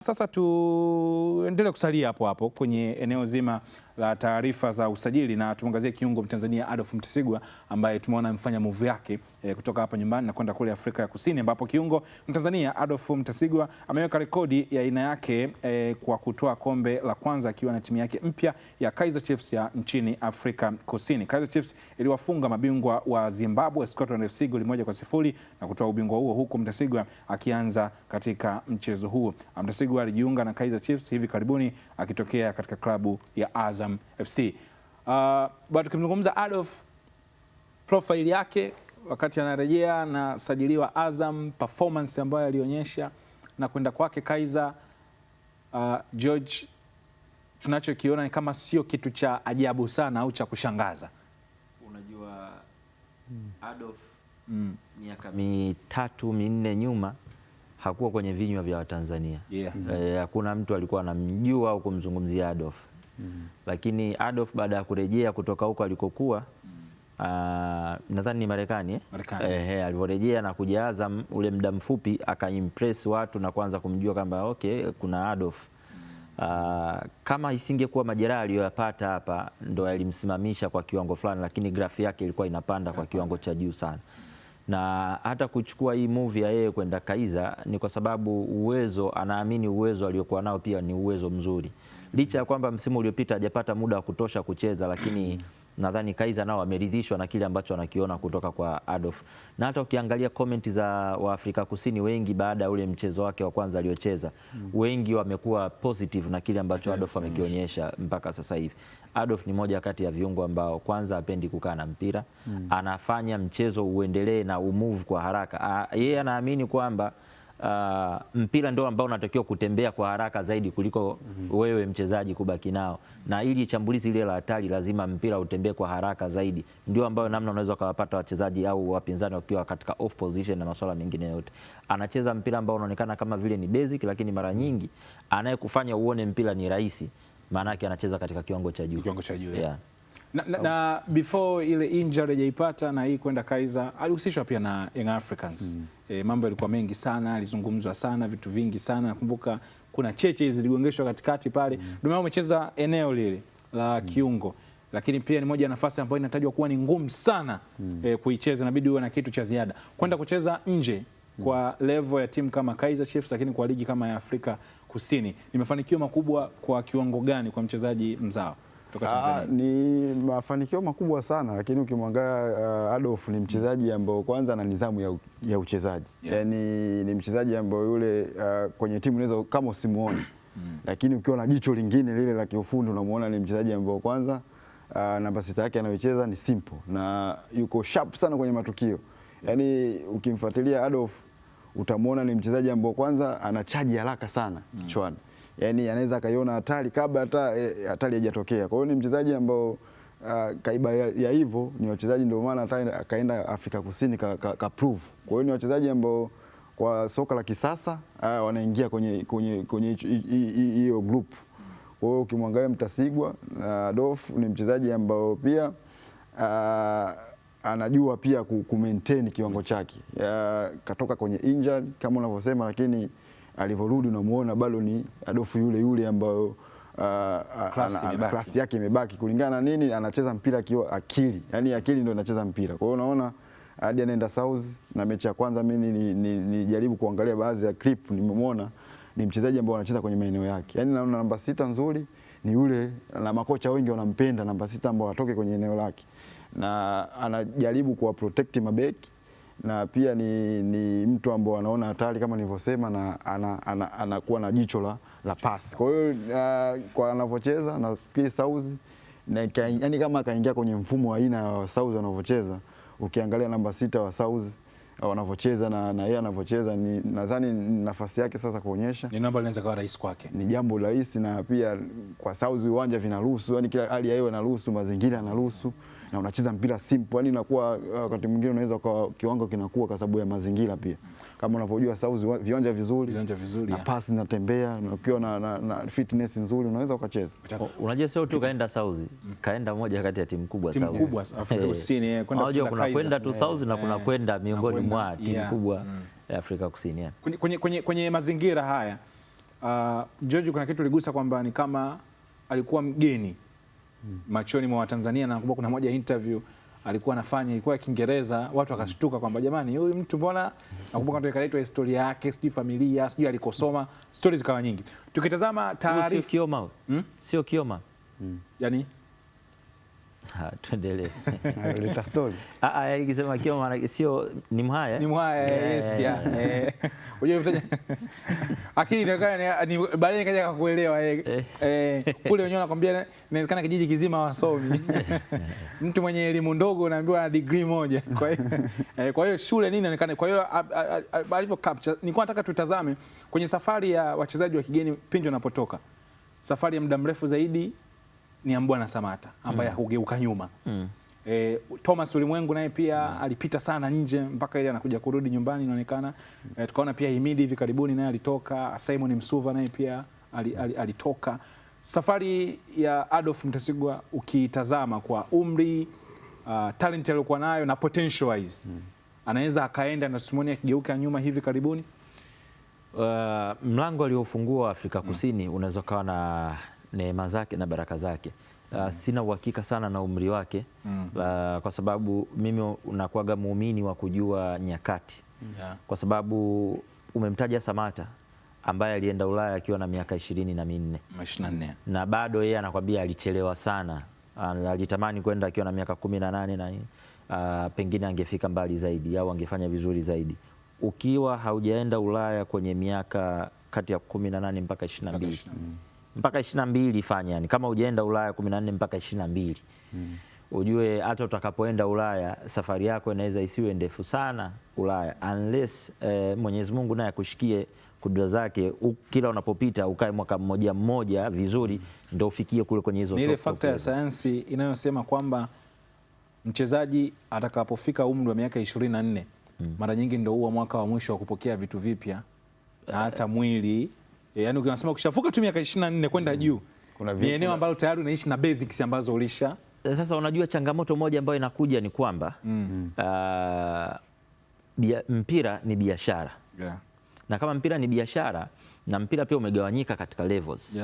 Sasa tuendelee kusalia hapo hapo kwenye eneo zima la taarifa za usajili na tumwangazie kiungo Mtanzania Adolf Mtasingwa ambaye tumeona amefanya move yake kutoka hapa nyumbani na kwenda kule Afrika ya Kusini, ambapo kiungo Mtanzania Adolf Mtasingwa ameweka rekodi ya aina yake kwa kutoa kombe la kwanza akiwa na timu yake mpya ya Kaizer Chiefs ya nchini Afrika Kusini. Kaizer Chiefs iliwafunga mabingwa wa Zimbabwe Scotland FC goli 1-0 na kutoa ubingwa huo, huku Mtasingwa akianza katika mchezo huo. Mtasingwa alijiunga na Kaizer Chiefs hivi karibuni akitokea katika klabu ya Azam FC. Bado tukimzungumza Adolf, profile yake wakati anarejea na sajiliwa Azam, performance ambayo alionyesha na kwenda kwake Kaizer, George, tunachokiona ni kama sio kitu cha ajabu sana au cha kushangaza. Unajua Adolf miaka mitatu minne nyuma hakuwa kwenye vinywa vya Watanzania. Hakuna mtu alikuwa anamjua au kumzungumzia Adolf. Lakini Adolf baada ya kurejea kutoka huko alikokuwa, nadhani ni Marekani, alivyorejea na kuja Azam, ule muda mfupi akaimpress watu na kuanza kumjua kwamba okay, kuna Adolf. Kama isingekuwa majeraha aliyoyapata hapa ndo yalimsimamisha kwa kiwango fulani, lakini grafu yake ilikuwa inapanda kwa kiwango cha juu sana. Na hata kuchukua hii move ya yeye kwenda Kaizer ni kwa sababu uwezo, anaamini uwezo aliokuwa nao pia ni uwezo mzuri. Licha ya kwamba msimu uliopita hajapata muda wa kutosha kucheza, lakini nadhani Kaizer nao wameridhishwa na kile ambacho wanakiona kutoka kwa Adolf. Na hata ukiangalia comment za Waafrika Kusini wengi baada ya ule mchezo wake wa kwanza aliocheza, wengi wamekuwa positive na kile ambacho Adolf amekionyesha mpaka sasa hivi. Adolf ni moja kati ya viungo ambao kwanza hapendi kukaa na mpira, anafanya mchezo uendelee na umove kwa haraka. Yeye anaamini kwamba mpira ndio ambao unatakiwa kutembea kwa haraka zaidi kuliko wewe mchezaji kubaki nao, na ili shambulizi ile la hatari lazima mpira utembee kwa haraka zaidi. Ndio ambayo namna unaweza kuwapata wachezaji au wapinzani wakiwa katika off position na masuala mengine yote. Anacheza mpira ambao unaonekana kama vile ni basic, lakini mara nyingi anayekufanya uone mpira ni rahisi, maana yake anacheza katika kiwango cha juu. Kiwango cha juu. Na before ile injury hajaipata na hii kwenda Kaizer, alihusishwa pia na Young Africans. Mambo yalikuwa mengi sana, alizungumzwa sana, vitu vingi sana. Nakumbuka kuna cheche ziligongeshwa katikati pale. Ndio umecheza eneo lile la kiungo. Lakini pia ni moja ya nafasi ambayo inatajwa kuwa ni ngumu sana kuicheza, inabidi uwe na kitu cha ziada. Kwenda kucheza nje kwa level ya timu kama Kaizer Chiefs, lakini kwa ligi kama ya Afrika Kusini, ni mafanikio makubwa kwa kiwango gani kwa mchezaji mzao kutoka Tanzania? Ni mafanikio makubwa sana, lakini ukimwangalia Adolf ni mchezaji ambao kwanza ana nidhamu ya uchezaji. Yaani ni mchezaji ambao yule kwenye timu unaweza kama usimuone. Lakini ukiwa na jicho lingine lile la kiufundi unamuona ni mchezaji ambao kwanza namba sita yake anayocheza ni simple na yuko sharp sana kwenye matukio. Yaani ukimfuatilia Adolf utamuona ni mchezaji ambao kwanza anachaji haraka sana kichwani. Yaani anaweza akaiona hatari kabla hata hatari haijatokea. Kwa hiyo ni mchezaji ambao kaiba ya hivyo ni wachezaji, ndio maana hata akaenda Afrika Kusini ka prove. Kwa hiyo ni wachezaji ambao kwa soka la kisasa wanaingia kwenye hiyo group. Kwa hiyo ukimwangalia Mtasingwa, Adolf ni mchezaji ambao pia anajua pia ku maintain kiwango chake. Katoka kwenye injury kama unavyosema, lakini alivyorudi unamuona bado ni Adolf yule ambao klasi yake imebaki kulingana na nini, anacheza mpira akiwa akili. Yaani akili ndio inacheza mpira. Kwa hiyo unaona hadi anaenda South na mechi ya kwanza mimi nijaribu kuangalia baadhi ya clip, nimemwona ni mchezaji ambao anacheza kwenye maeneo yake. Yaani naona namba sita nzuri ni yule, na makocha wengi wanampenda namba sita ambao atoke kwenye eneo lake. Na anajaribu kuwa protect mabeki, na pia ni mtu ambao anaona hatari kama nilivyosema, na anakuwa na jicho la pass. Kwa hiyo kwa anavyocheza nafikiri South yani kama akaingia kwenye mfumo wa aina wa South wanavyocheza, ukiangalia namba sita wa South wanavyocheza na yeye anavyocheza, nadhani nafasi yake sasa kuonyesha ni namba inaweza kuwa rahisi kwake. Ni jambo rahisi, na pia kwa South uwanja vinaruhusu, yani kila hali ya hewa inaruhusu, mazingira yanaruhusu, na unacheza mpira simple. Yani inakuwa wakati mwingine unaweza kwa kiwango kinakuwa kwa sababu ya mazingira pia. Kama unavyojua South viwanja vizuri na pasi zinatembea, na ukiwa na fitness nzuri unaweza ukacheza. Unajua sio tu kaenda South, kaenda moja kati ya timu kubwa South. Timu kubwa Afrika Kusini, kwenda kucheza Kaizer. Kuna kwenda tu South na kuna kwenda miongoni mwa timu kubwa ya Afrika Kusini. Kwenye mazingira haya George, kuna kitu uligusa kwamba ni kama alikuwa mgeni machoni mwa Watanzania, na nakumbuka kuna moja interview alikuwa anafanya, ilikuwa ya Kiingereza, watu wakashtuka kwamba jamani, huyu mtu mbona, nakumbuka ndio ikaletwa historia yake, sijui familia, sijui alikosoma, stories zikawa nyingi. Tukitazama taarifa, sio Kioma, sio Kioma, yani tuendelee. Leta story. Nikisema Kioma sio ni Mhaya. Ni Mhaya, yes ya. Unajua akili ni baadaye nikaja kukuelewa kule wenyewe nakwambia inawezekana kijiji kizima wasomi. Mtu mwenye elimu ndogo naambiwa na degree moja. Kwa hiyo shule nini inaonekana. Kwa hiyo alivyo capture, nilikuwa nataka tutazame kwenye safari ya wachezaji wa kigeni pindi wanapotoka. Safari ya muda mrefu zaidi ni Mbwana Samata ambaye hugeuka nyuma. Thomas Ulimwengu naye pia alipita sana nje mpaka ile anakuja kurudi nyumbani inaonekana. Tukaona pia Himidi hivi karibuni naye alitoka, Simon Msuva naye pia alitoka. Safari ya Adolf Mtasingwa ukitazama kwa umri, talent aliyokuwa nayo na potential wise, anaweza akaenda na tusimoni akigeuka nyuma hivi karibuni. Mlango aliofungua Afrika Kusini unaweza kuwa na neema zake na baraka zake. Sina uhakika sana na umri wake kwa sababu mimi nakuaga muumini wa kujua nyakati. Kwa sababu umemtaja Samata ambaye alienda Ulaya akiwa na miaka 24 na bado yeye anakwambia alichelewa sana. Alitamani kwenda akiwa na miaka 18 na pengine angefika mbali zaidi au angefanya vizuri zaidi. Ukiwa haujaenda Ulaya kwenye miaka kati ya 18 mpaka 22 mpaka 22 fanya, yani kama hujaenda Ulaya 14 mpaka 22, ujue hata utakapoenda Ulaya safari yako inaweza isiwe ndefu sana Ulaya, unless Mwenyezi Mungu naye akushikie kudra zake, kila unapopita ukae mwaka mmoja vizuri ndio ufikie kule kwenye hizo. Ni ile factor ya sayansi inayosema kwamba mchezaji atakapofika umri wa miaka 24 mara nyingi ndio huwa mwaka wa mwisho wa kupokea vitu vipya na hata mwili. Yaani ukisema ukishafuka tu miaka 24 kwenda juu, ni eneo ambalo tayari unaishi na basics ambazo ulisha. Sasa unajua changamoto moja ambayo inakuja ni kwamba mpira ni biashara. Na kama mpira ni biashara, na mpira pia umegawanyika katika levels.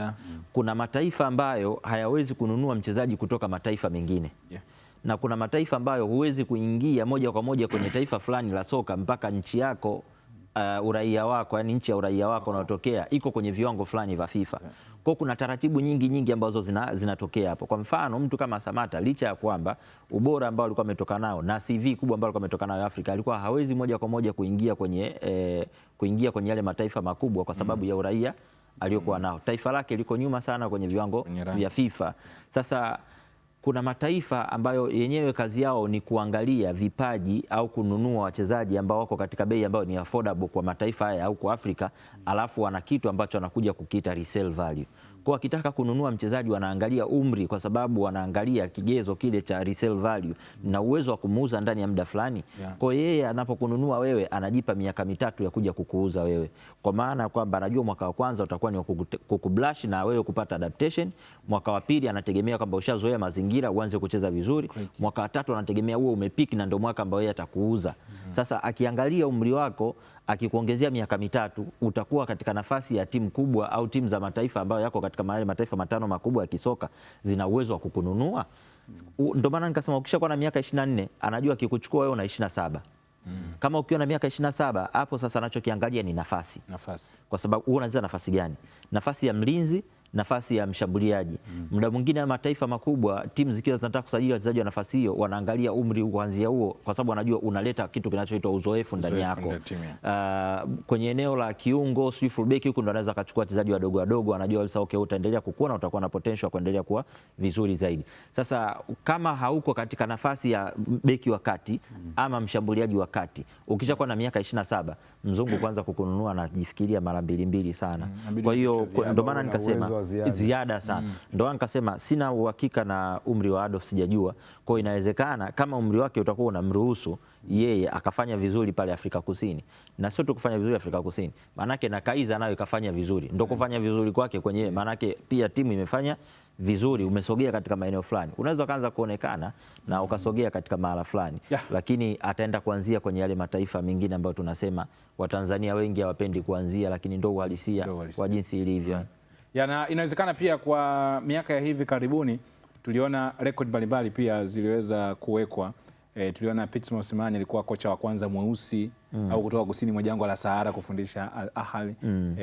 Kuna mataifa ambayo hayawezi kununua mchezaji kutoka mataifa mengine. Na kuna mataifa ambayo huwezi kuingia moja kwa moja kwenye taifa fulani la soka mpaka nchi yako uraia wako, yani nchi ya uraia wako unaotokea iko kwenye viwango fulani vya FIFA. Kwa kuna taratibu nyingi ambazo zinatokea hapo. Kwa mfano mtu kama Samata, licha ya kwamba ubora ambao alikuwa ametoka nao na CV kubwa ambao alikuwa ametoka nayo Afrika, alikuwa hawezi moja kwa moja kuingia kwenye yale mataifa makubwa kwa sababu ya uraia aliyokuwa nao. Taifa lake liko nyuma sana kwenye viwango vya FIFA. Sasa kuna mataifa ambayo yenyewe kazi yao ni kuangalia vipaji au kununua wachezaji ambao wako katika bei ambayo ni affordable kwa mataifa haya au kwa Afrika, alafu wana kitu ambacho wanakuja kukiita resale value. Kwa wakitaka kununua mchezaji wanaangalia umri, kwa sababu wanaangalia kigezo kile cha resale value na uwezo wa kumuuza ndani ya muda fulani. Kwa yeye anapokununua wewe anajipa miaka 3 ya kuja kukuuza wewe, kwa maana kwamba anajua mwaka wa kwanza utakuwa ni kukublash na wewe kupata adaptation. Mwaka wa pili anategemea kwamba ushazoea mazingira uanze kucheza vizuri. Mwaka wa tatu anategemea wewe umepiki na ndio mwaka ambao yeye atakuuza. Sasa akiangalia umri wako, akikuongezea miaka 3 utakuwa katika nafasi ya timu kubwa au timu za mataifa ambayo yako katika mataifa 5 makubwa ya kisoka zina uwezo wa kukununua. Ndio maana nikasema ukishakuwa na miaka 24 anajua akikuchukua wewe una 27. Kama ukiwa na miaka 27 hapo sasa anachokiangalia ni nafasi. Kwa sababu wewe unacheza nafasi gani? Nafasi ya mlinzi, nafasi ya mshambuliaji. Muda mwingine ya mataifa makubwa timu zikiwa zinataka kusajili wachezaji wa nafasi hiyo wanaangalia umri kuanzia huo, kwa sababu wanajua unaleta kitu kinachoitwa uzoefu ndani yako. Kwenye eneo la kiungo, sio fullback, huko ndo anaweza akachukua wachezaji wadogo, anajua kabisa okay, utaendelea kukua na utakuwa na potential kuendelea kuwa vizuri zaidi. Sasa kama hauko katika nafasi ya beki wa kati ama mshambuliaji wa kati, ukishakuwa na miaka 27, mzungu kwanza kukununua na jifikiria mara mbili sana. Kwa hiyo ndio maana nikasema ziada sana. Ndio nikasema sina uhakika na umri wa Adolf, sijajua. Kwa hiyo inawezekana kama umri wake utakuwa unamruhusu yeye akafanya vizuri pale Afrika Kusini, na sio tu kufanya vizuri Afrika Kusini, manake na Kaiza nayo ikafanya vizuri, ndio kufanya vizuri kwake kwenye, manake pia timu imefanya vizuri, umesogea katika maeneo fulani, unaweza kaanza kuonekana na ukasogea katika mahala fulani, lakini ataenda kuanzia kwenye yale mataifa mengine ambayo tunasema Watanzania wengi hawapendi kuanzia, lakini ndio uhalisia wa jinsi ilivyo. Na inawezekana pia kwa miaka ya hivi karibuni tuliona rekodi mbalimbali pia ziliweza kuwekwa. Tuliona Pitts Mosimane alikuwa kocha wa kwanza mweusi au kutoka kusini mwa jangwa la Sahara kufundisha Al Ahly.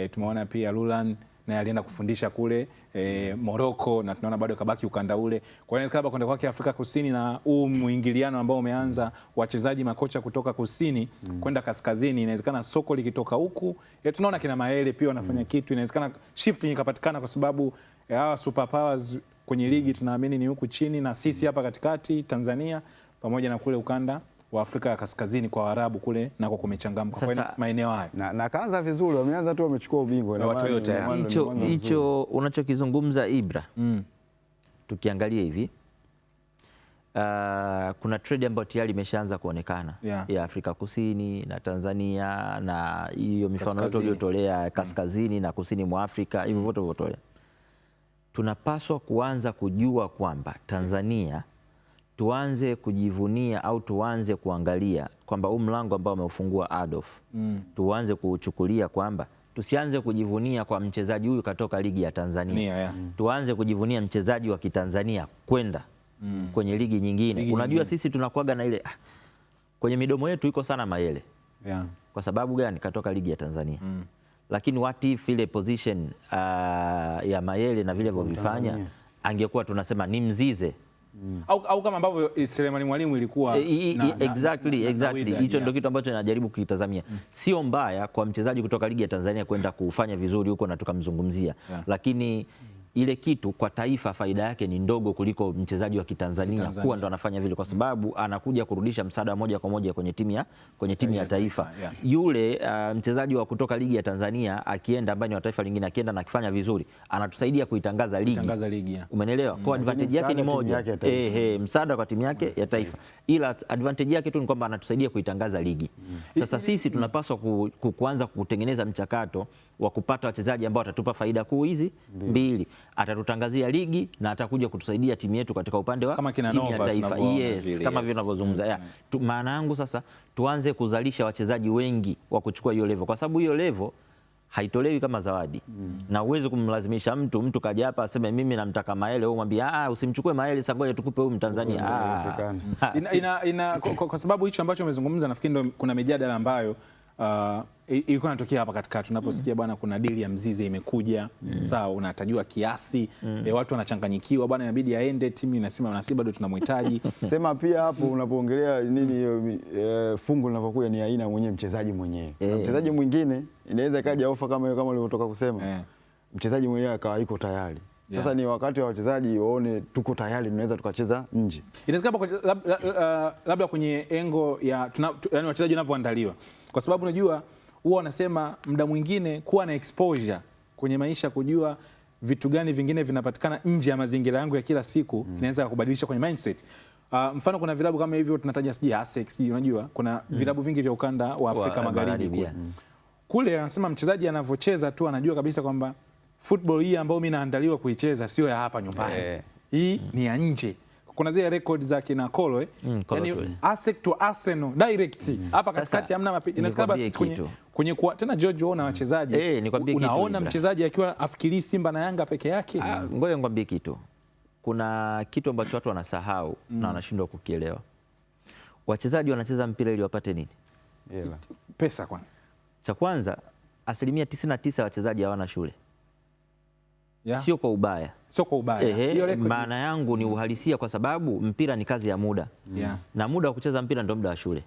Tumeona pia Lulan naye alienda kufundisha kule Morocco, na tunaona bado kabaki ukanda ule. Kwa hiyo labda kwenda kwake Afrika Kusini na huu muingiliano ambao umeanza wachezaji makocha kutoka kusini kwenda kaskazini, inawezekana soko likitoka huku tunaona kina Mayele pia wanafanya kitu, inawezekana shift ikapatikana kwa sababu hawa super powers kwenye ligi tunaamini ni huku chini na sisi hapa katikati Tanzania pamoja na kule ukanda wa Afrika ya Kaskazini kwa Waarabu kule nako kumechangamka kwa maeneo hayo. Na kaanza vizuri, wameanza tu wamechukua ubingwa na watu yote. Hicho unachokizungumza Ibra, tukiangalia hivi kuna trade ambayo tayari imeshaanza kuonekana ya Afrika Kusini na Tanzania na hiyo mifano yote iliyotolea kaskazini na kusini mwa Afrika, hivyo vote votolea. Tunapaswa kuanza kujua kwamba Tanzania tuanze kujivunia au tuanze kuangalia kwamba huu mlango ambao ameufungua Adolf tuanze kuuchukulia kwamba tusianze kujivunia kwa mchezaji huyu katoka ligi ya Tanzania. Tuanze kujivunia mchezaji wa Kitanzania kwenda kwenye ligi nyingine. Unajua sisi tunakuaga na ile kwenye midomo yetu iko sana Mayele. Kwa sababu gani? Katoka ligi ya Tanzania. Lakini what if ile position ya Mayele na vile vilivyofanya angekuwa tunasema ni Mzize au kama ambavyo Selemani Mwalimu ilikuwa exactly. Hicho ndio kitu ambacho najaribu kukitazamia. Sio mbaya kwa mchezaji kutoka ligi ya Tanzania kwenda kufanya vizuri huko na tukamzungumzia, lakini ile kitu kwa taifa faida yake ni ndogo kuliko mchezaji wa Kitanzania kuwa ndo anafanya vile, kwa sababu anakuja kurudisha msaada moja kwa moja kwenye timu ya taifa. Yule mchezaji wa kutoka ligi ya Tanzania akienda ambaye ni wa taifa lingine, akienda na kufanya vizuri, anatusaidia kuitangaza ligi. Umeelewa? Kwa advantage yake ni moja, msaada kwa timu yake ya taifa, ila advantage yake tu ni kwamba anatusaidia kuitangaza ligi. Sasa sisi tunapaswa kuanza kutengeneza mchakato wa kupata wachezaji ambao watatupa faida kuu hizi mbili. Atatutangazia ligi na atakuja kutusaidia timu yetu katika upande wa timu ya taifa. Kama vile tunavyozungumza. Maana yangu sasa tuanze kuzalisha wachezaji wengi wa kuchukua hiyo level, kwa sababu hiyo level haitolewi kama zawadi. Na uweze kumlazimisha mtu kaja hapa aseme mimi namtaka Mayele, wewe mwambie usimchukue Mayele, sasa ngoja tukupe huyu Mtanzania. Kwa sababu hicho ambacho umezungumza, nafikiri ndio kuna mijadala ambayo ilikuwa inatokea hapa katikati tunaposikia bwana kuna dili ya Mzize imekuja. Sawa, unatajua kiasi, watu wanachanganyikiwa, bwana inabidi aende, timu inasema nasi bado tunamhitaji. Sema pia hapo unapoongelea nini hiyo fungu linavyokuja ni aina mwenyewe mchezaji mwenyewe. Mchezaji mwingine inaweza ikaja ofa kama hiyo, kama ulivyotoka kusema. Mchezaji mwenyewe akawa yuko tayari. Sasa ni wakati wa wachezaji waone tuko tayari, tunaweza tukacheza nje. Inawezekana labda kwenye engo ya yani wachezaji wanavyoandaliwa, kwa sababu unajua huwa wanasema muda mwingine kuwa na exposure kwenye maisha, kujua vitu gani vingine vinapatikana nje ya mazingira yangu ya kila siku, inaweza kubadilisha kwenye mindset. Mfano kuna vilabu kama hivyo tunataja sijui Asex, unajua kuna vilabu vingi vya ukanda wa Afrika Magharibi kule anasema mchezaji anavyocheza tu anajua kabisa kwamba football hii ambayo mimi naandaliwa kuicheza sio ya hapa nyumbani. Hii ni ya nje. Kuna zile records za kina Kolo yani Asex to Arsenal direct hapa katikati hamna inawezekana basi kwenye tena George waona wachezaji unaona mchezaji akiwa afikiri Simba na Yanga peke yake. Ngoja ngwambie kitu. Kuna kitu ambacho watu wanasahau na wanashindwa kukielewa. Wachezaji wanacheza mpira ili wapate nini? Pesa. Cha kwanza, 99% ya wachezaji hawana shule. Sio kwa ubaya. Maana yangu ni uhalisia, kwa sababu mpira ni kazi ya muda. Na muda wa kucheza mpira ndio muda wa shule.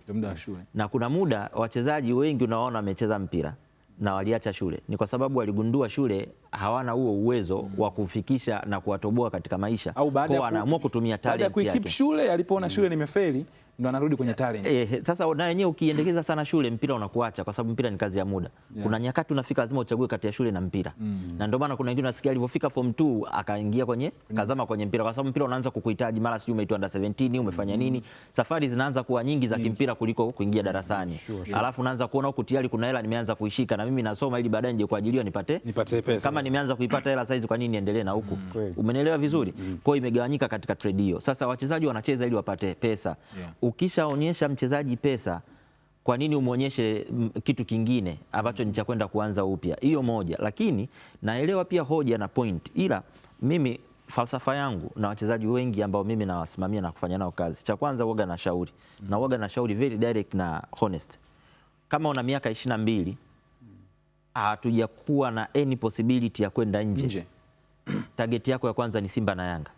Na kuna muda wachezaji wengi unaona wamecheza mpira na waliacha shule, ni kwa sababu waligundua shule hawana huo uwezo wa kufikisha na kuwatoboa katika maisha, kwa anaamua kutumia talent yake. Baada ya kukeep shule, alipoona shule nimefeli ndo anarudi kwenye talent. Sasa na wenyewe ukiendekeza sana shule, mpira unakuacha, kwa sababu mpira ni kazi ya muda. Kuna nyakati unafika lazima uchague kati ya shule na mpira. Na ndio maana kuna wengine nasikia alipofika form 2 akaingia kazama kwenye mpira, kwa sababu mpira unaanza kukuhitaji, mara sijui umeitwa under 17 umefanya nini. Safari zinaanza kuwa nyingi za kimpira kuliko kuingia darasani. Alafu unaanza kuona huko tayari kuna hela nimeanza kuishika, na mimi nasoma ili baadaye nje kuajiliwa nipate pesa. Kama nimeanza kuipata hela saizi, kwa nini niendelee na huku? Umenielewa vizuri? Kwa hiyo imegawanyika katika trade hiyo. Sasa wachezaji wanacheza ili wapate pesa. Ukishaonyesha mchezaji pesa, kwa nini umuonyeshe kitu kingine ambacho ni cha kwenda kuanza upya? Hiyo moja. Lakini naelewa pia hoja na point, ila mimi falsafa yangu na wachezaji wengi ambao mimi nawasimamia na kufanya nao kazi, cha kwanza huaga na shauri na huaga na shauri very direct na honest. Kama una miaka 22 hatujakuwa na any possibility ya kwenda nje. Target yako ya kwanza ni Simba na Yanga.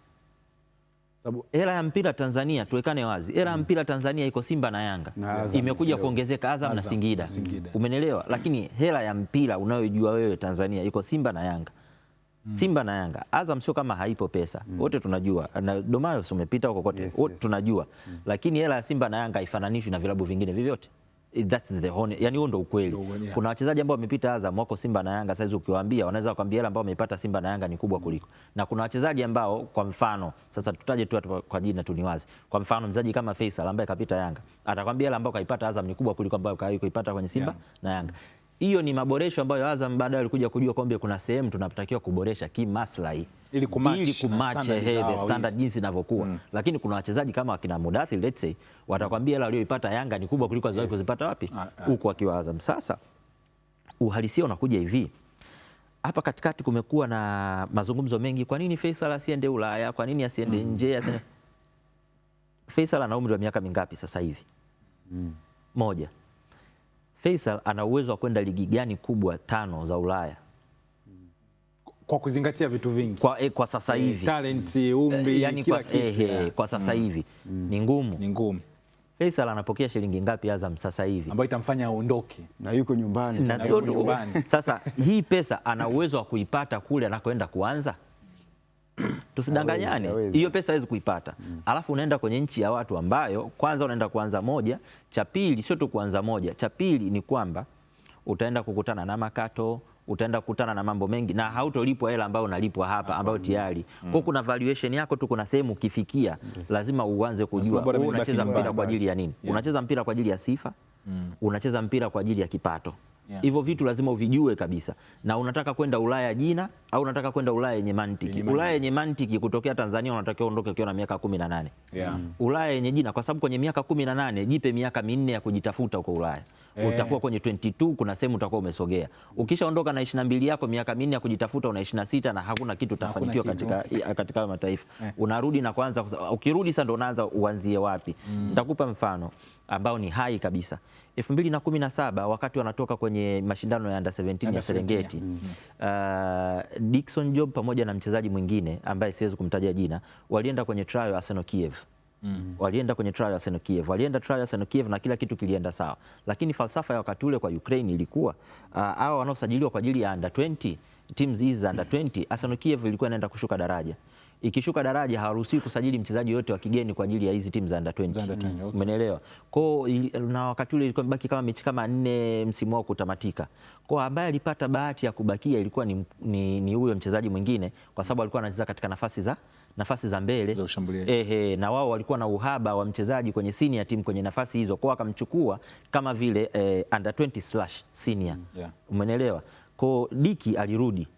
Sababu hela ya mpira Tanzania, tuwekane wazi, hela ya mpira Tanzania iko Simba na Yanga, imekuja kuongezeka Azam na Singida. Umenelewa? Lakini hela ya mpira unayojua wewe Tanzania iko Simba na Yanga. Simba na Yanga. Azam sio kama haipo pesa, wote tunajua, na Domayo umepita huko kote, wote tunajua. Lakini hela ya Simba na Yanga haifananishwi na vilabu vingine vyovyote. That's the honest, yani huo ndo ukweli. Kuna wachezaji ambao wamepita Azam wako Simba na Yanga, sasa ukiwaambia wanaweza kukwambia hela ambao wamepata Simba na Yanga ni kubwa kuliko. Na kuna wachezaji ambao, kwa mfano sasa tutaje tu kwa jina tu, ni wazi. Kwa mfano mchezaji kama Faisal ambaye kapita Yanga, atakwambia hela ambao kaipata Azam ni kubwa kuliko ambayo kaipata kwenye Simba na Yanga. Hiyo ni maboresho ambayo Azam baadaye alikuja kujua kwamba kuna sehemu tunatakiwa kuboresha kimaslahi ili kumatch the standard jinsi inavyokuwa. Lakini kuna wachezaji kama wakina Mudathir, let's say, watakwambia hela aliyoipata Yanga ni kubwa kuliko zaidi kuzipata wapi huko akiwa Azam. Sasa uhalisia unakuja hivi, hapa katikati kumekuwa na mazungumzo mengi, kwa nini Faisal asiende Ulaya, kwa nini asiende nje? Faisal ana umri wa miaka mingapi sasa hivi? Moja, Faisal ana uwezo wa kwenda ligi gani kubwa 5 za Ulaya? Kwa kuzingatia vitu vingi. Kwa sasa hivi. Talent, umri, yani kila kitu. Kwa sasa hivi. Ni ngumu. Ni ngumu. Faisal anapokea shilingi ngapi Azam sasa hivi? Ambayo itamfanya aondoke. Na yuko nyumbani. Sasa hii pesa ana uwezo wa kuipata kule anakoenda kuanza? Tusidanganyane, hiyo pesa hawezi kuipata. Alafu unaenda kwenye nchi ya watu ambayo kwanza unaenda kuanza moja, cha pili sio tu kuanza moja, cha pili ni kwamba utaenda kukutana na makato, utaenda kukutana na mambo mengi na hautolipwa hela ambayo unalipwa hapa ambayo tayari. Kwa kuna valuation yako tu, kuna sehemu ukifikia lazima uanze kujua unacheza mpira kwa ajili ya nini? Unacheza mpira kwa ajili ya sifa? Unacheza mpira kwa ajili ya kipato? Hivyo vitu lazima uvijue kabisa. Na unataka kwenda Ulaya jina au unataka kwenda Ulaya yenye mantiki? Ulaya yenye mantiki kutokea Tanzania unatakiwa uondoke ukiwa na miaka 18. Ulaya yenye jina, kwa sababu kwenye miaka 18 jipe miaka 4 ya kujitafuta huko Ulaya. Utakuwa kwenye 22, kuna sehemu utakuwa umesogea. Ukishaondoka na 22 yako, miaka 4 ya kujitafuta, una 26 na hakuna kitu utafanikiwa katika mataifa. Unarudi na kwanza, ukirudi sasa ndo unaanza uanzie wapi? Nitakupa mfano ambao ni hai kabisa. 2017 wakati wanatoka kwenye mashindano ya under 17 ya Serengeti, Dickson Job pamoja na mchezaji mwingine ambaye siwezi kumtaja jina, walienda kwenye trial Arsenal Kiev. Walienda kwenye trial Arsenal Kiev. Walienda trial Arsenal Kiev na kila kitu kilienda sawa. Lakini falsafa ya wakati ule kwa Ukraine ilikuwa hao wanaosajiliwa kwa ajili ya under 20, teams hizi za under 20, Arsenal Kiev ilikuwa inaenda kushuka daraja. Ikishuka daraja hawaruhusiwi kusajili mchezaji yote wa kigeni kwa ajili ya hizi timu za under 20. Umeelewa? Kwa na wakati ule ilikuwa imebaki kama mechi kama 4 msimu wao kutamatika. Kwa ambaye alipata bahati ya kubakia ilikuwa ni huyo mchezaji mwingine, kwa sababu alikuwa anacheza katika nafasi za mbele. Na wao walikuwa na uhaba wa mchezaji kwenye senior team kwenye nafasi hizo, kwa akamchukua kama vile under 20/senior. Umeelewa? Kwa Diki alirudi.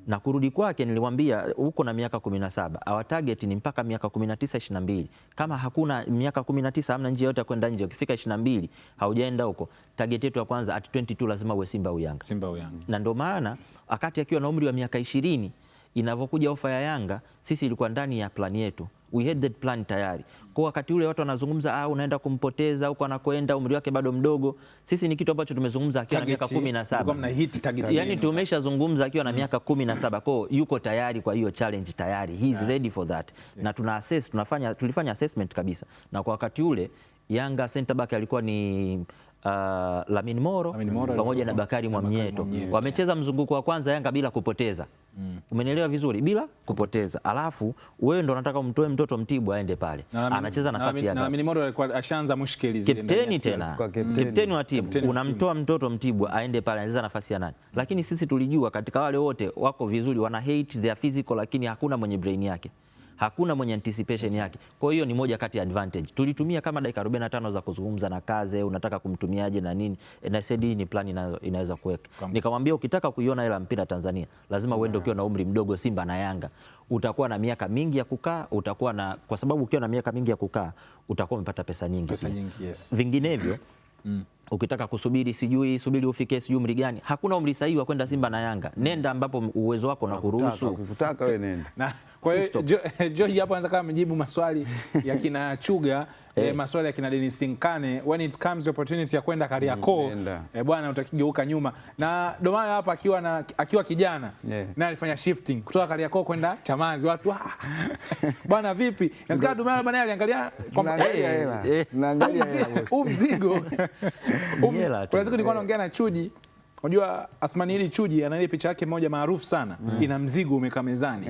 Na kurudi kwake nilimwambia huko na miaka 17, our target ni mpaka miaka 19-22. Kama hakuna miaka 19 hamna njia yote ya kwenda nje. Ukifika 22 haujaenda huko, target yetu ya kwanza at 22 lazima uwe Simba au Yanga. Na ndio maana wakati akiwa na umri wa miaka 20 inavyokuja ofa ya Yanga, sisi ilikuwa ndani ya plan yetu. We had that plan tayari. Kwa wakati ule watu wanazungumza unaenda kumpoteza huko anakoenda, umri wake bado mdogo. Sisi ni kitu ambacho tumezungumza akiwa na miaka 17. Yaani tumeshazungumza akiwa na miaka 17. Kwa yuko tayari kwa hiyo challenge tayari. He is ready for that. Na tuna assess, tulifanya assessment kabisa. Na kwa wakati ule Yanga center back alikuwa ni Lamine Moro pamoja na Bakari Mwamnyeto. Wamecheza mzunguko wa kwanza Yanga bila kupoteza. Umenielewa vizuri? Bila kupoteza. Alafu wewe ndo unataka umtoe mtoto Mtibwa aende pale. Anacheza nafasi ya. Na Lamine Moro alikuwa ashaanza mushkeli zile. Kapteni tena. Kapteni wa timu. Unamtoa mtoto Mtibwa aende pale anacheza nafasi ya nani? Lakini sisi tulijua katika wale wote wako vizuri, wana hate their physical, lakini hakuna mwenye brain yake. hakuna mwenye anticipation yake. Kwa hiyo ni moja kati ya advantage. Tulitumia kama dakika 45 za kuzungumza na Kaze, unataka kumtumiaje na nini, na said hii ni plan inaweza kuweka. Nikamwambia ukitaka kuiona ile mpira Tanzania lazima uende ukiwa na umri mdogo. Simba na Yanga utakuwa na miaka mingi ya kukaa, utakuwa na, kwa sababu ukiwa na miaka mingi ya kukaa utakuwa umepata pesa nyingi, yes. Vinginevyo ukitaka kusubiri subiri ufike umri gani, hakuna umri sahihi wa kwenda Simba na Yanga. Nenda ambapo uwezo wako na kuruhusu. Ukitaka wewe nenda. Na kwa hiyo George hapo anaweza kama amejibu maswali ya kina Chuga, maswali ya kina Dennis Nkane, when it comes opportunity ya kwenda Kariakoo, bwana utakigeuka nyuma. Na Domaya hapa akiwa kijana na alifanya shifting kutoka Kariakoo kwenda Chamazi, watu bwana vipi? Nasikia Domaya bwana aliangalia naangalia mzigo. Kuna siku nilikuwa naongea na Chuji. Unajua Athmani hili Chuji ana ile picha yake moja maarufu sana, ina mzigo umekaa mezani.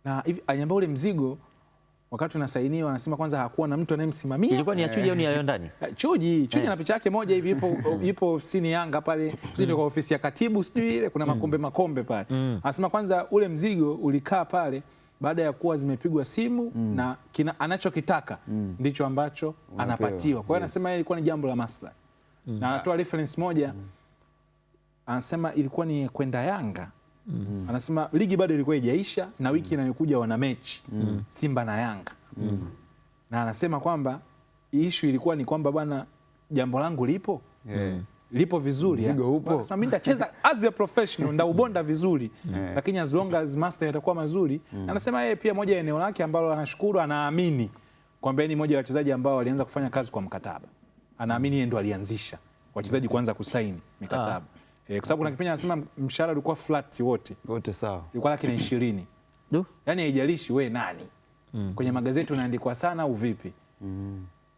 Na hivi aliambia ule mzigo wakati unasainiwa anasema kwanza hakuwa na mtu anayemsimamia. Ilikuwa ni ya Chuji au ni ya ndani? Chuji ana picha yake moja hivi ipo ofisini Yanga pale, sio kwa ofisi ya katibu sijui ile kuna makombe pale. Anasema kwanza ule mzigo ulikaa pale baada ya kuwa zimepigwa simu na anachokitaka ndicho ambacho anapatiwa. Kwa hiyo anasema ilikuwa ni jambo la maslahi. Na anatoa reference moja, anasema ilikuwa ni kwenda Yanga. Anasema ligi bado ilikuwa haijaisha na wiki inayokuja wana mechi Simba na Yanga. Na anasema kwamba issue ilikuwa ni kwamba bwana, jambo langu lipo vizuri, mzigo upo. Anasema mimi nitacheza as a professional, ndaubonda vizuri, lakini as long as master yatakuwa mazuri. Anasema yeye pia moja ya eneo lake ambalo anashukuru, anaamini kwamba ni moja ya wachezaji ambao walianza kufanya kazi kwa mkataba. Anaamini yeye ndo alianzisha wachezaji kuanza kusaini mikataba. Kwa sababu kuna kipindi anasema mshahara ulikuwa flat wote sawa. Ilikuwa laki na 20. Yaani haijalishi we nani. Kwenye magazeti unaandikwa sana au vipi?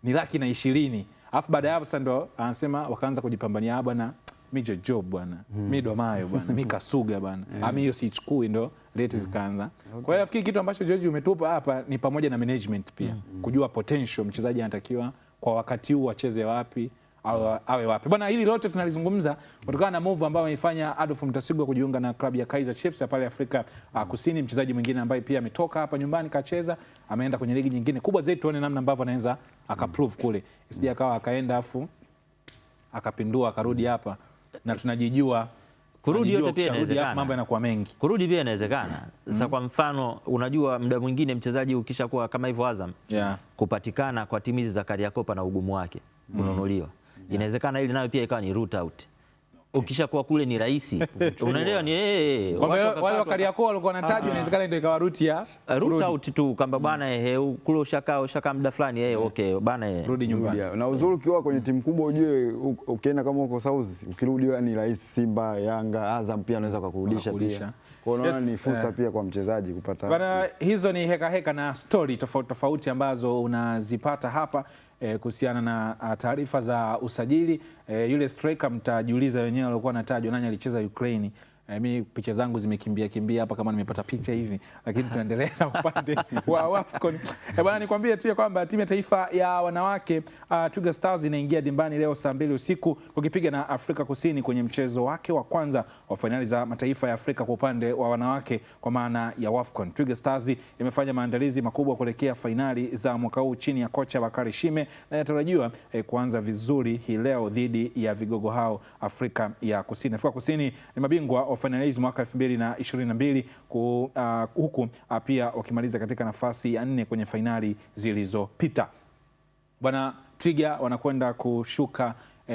Ni laki na 20. Alafu baada ya hapo sasa ndo anasema wakaanza kujipambania bwana, mimi job bwana. Mimi Domayo bwana, mimi Kasuga bwana. Mimi hiyo sichukui, ndo leti zikaanza. Kwa hiyo nafikiri kitu ambacho George umetupa hapa ni pamoja na management pia. Kujua potential mchezaji anatakiwa kwa wakati huu acheze wapi, awe wapi. Bwana, hili lote tunalizungumza kutokana na move ambayo ameifanya Adolf Mtasingwa kujiunga na klabu ya Kaizer Chiefs ya pale Afrika Kusini. Mchezaji mwingine ambaye pia ametoka hapa nyumbani kacheza, ameenda kwenye ligi nyingine kubwa zaidi, tuone namna ambavyo anaweza akaprove kule. Isije akawa akaenda afu akapindua akarudi hapa na tunajijua kurudi yote pia inawezekana. Mambo yanakuwa mengi. Kurudi pia inawezekana. Sasa kwa mfano, unajua muda mwingine mchezaji ukishakuwa kama hivyo Azam, kupatikana kwa timu hizi za Kariakoo na ugumu wake kununuliwa. Inawezekana ili nayo pia ikawa ni route out. Ukishakuwa kule ni rahisi. Unaelewa ni wale wa Kariakoo walikuwa wanatajwa, inawezekana ndio ikawa route out tu kwamba bwana kule ushaka muda fulani okay bwana rudi nyumbani. Na uzuri ukiwa kwenye timu kubwa ujue ukienda kama uko South ukirudi ni rahisi. Simba, Yanga, Azam pia anaweza kukurudisha pia. Kwa hiyo ni fursa pia kwa mchezaji kupata. Bana, hizo ni heka na story tofauti ambazo unazipata hapa kuhusiana na taarifa za usajili. Yule striker mtajiuliza wenyewe alikuwa anatajwa nani alicheza Ukraine. Mimi picha zangu zimekimbia hapa kama nimepata picha hivi, lakini tunaendelea na upande wa AFCON. Bwana, nikwambie tu kwamba timu ya taifa ya wanawake Twiga Stars inaingia dimbani leo saa 2 usiku kukipiga na Afrika Kusini kwenye mchezo wake wa kwanza wa fainali za mataifa ya Afrika kwa upande wa wanawake kwa maana ya AFCON. Twiga Stars imefanya maandalizi makubwa kuelekea fainali za mwaka huu chini ya kocha Bakari Shime na inatarajiwa kuanza vizuri hii leo dhidi ya vigogo hao Afrika ya Kusini. Afrika Kusini ni mabingwa finalize mwaka 2022 huku pia wakimaliza katika nafasi ya 4 kwenye fainali zilizopita. Bwana, Twiga wanakwenda kushuka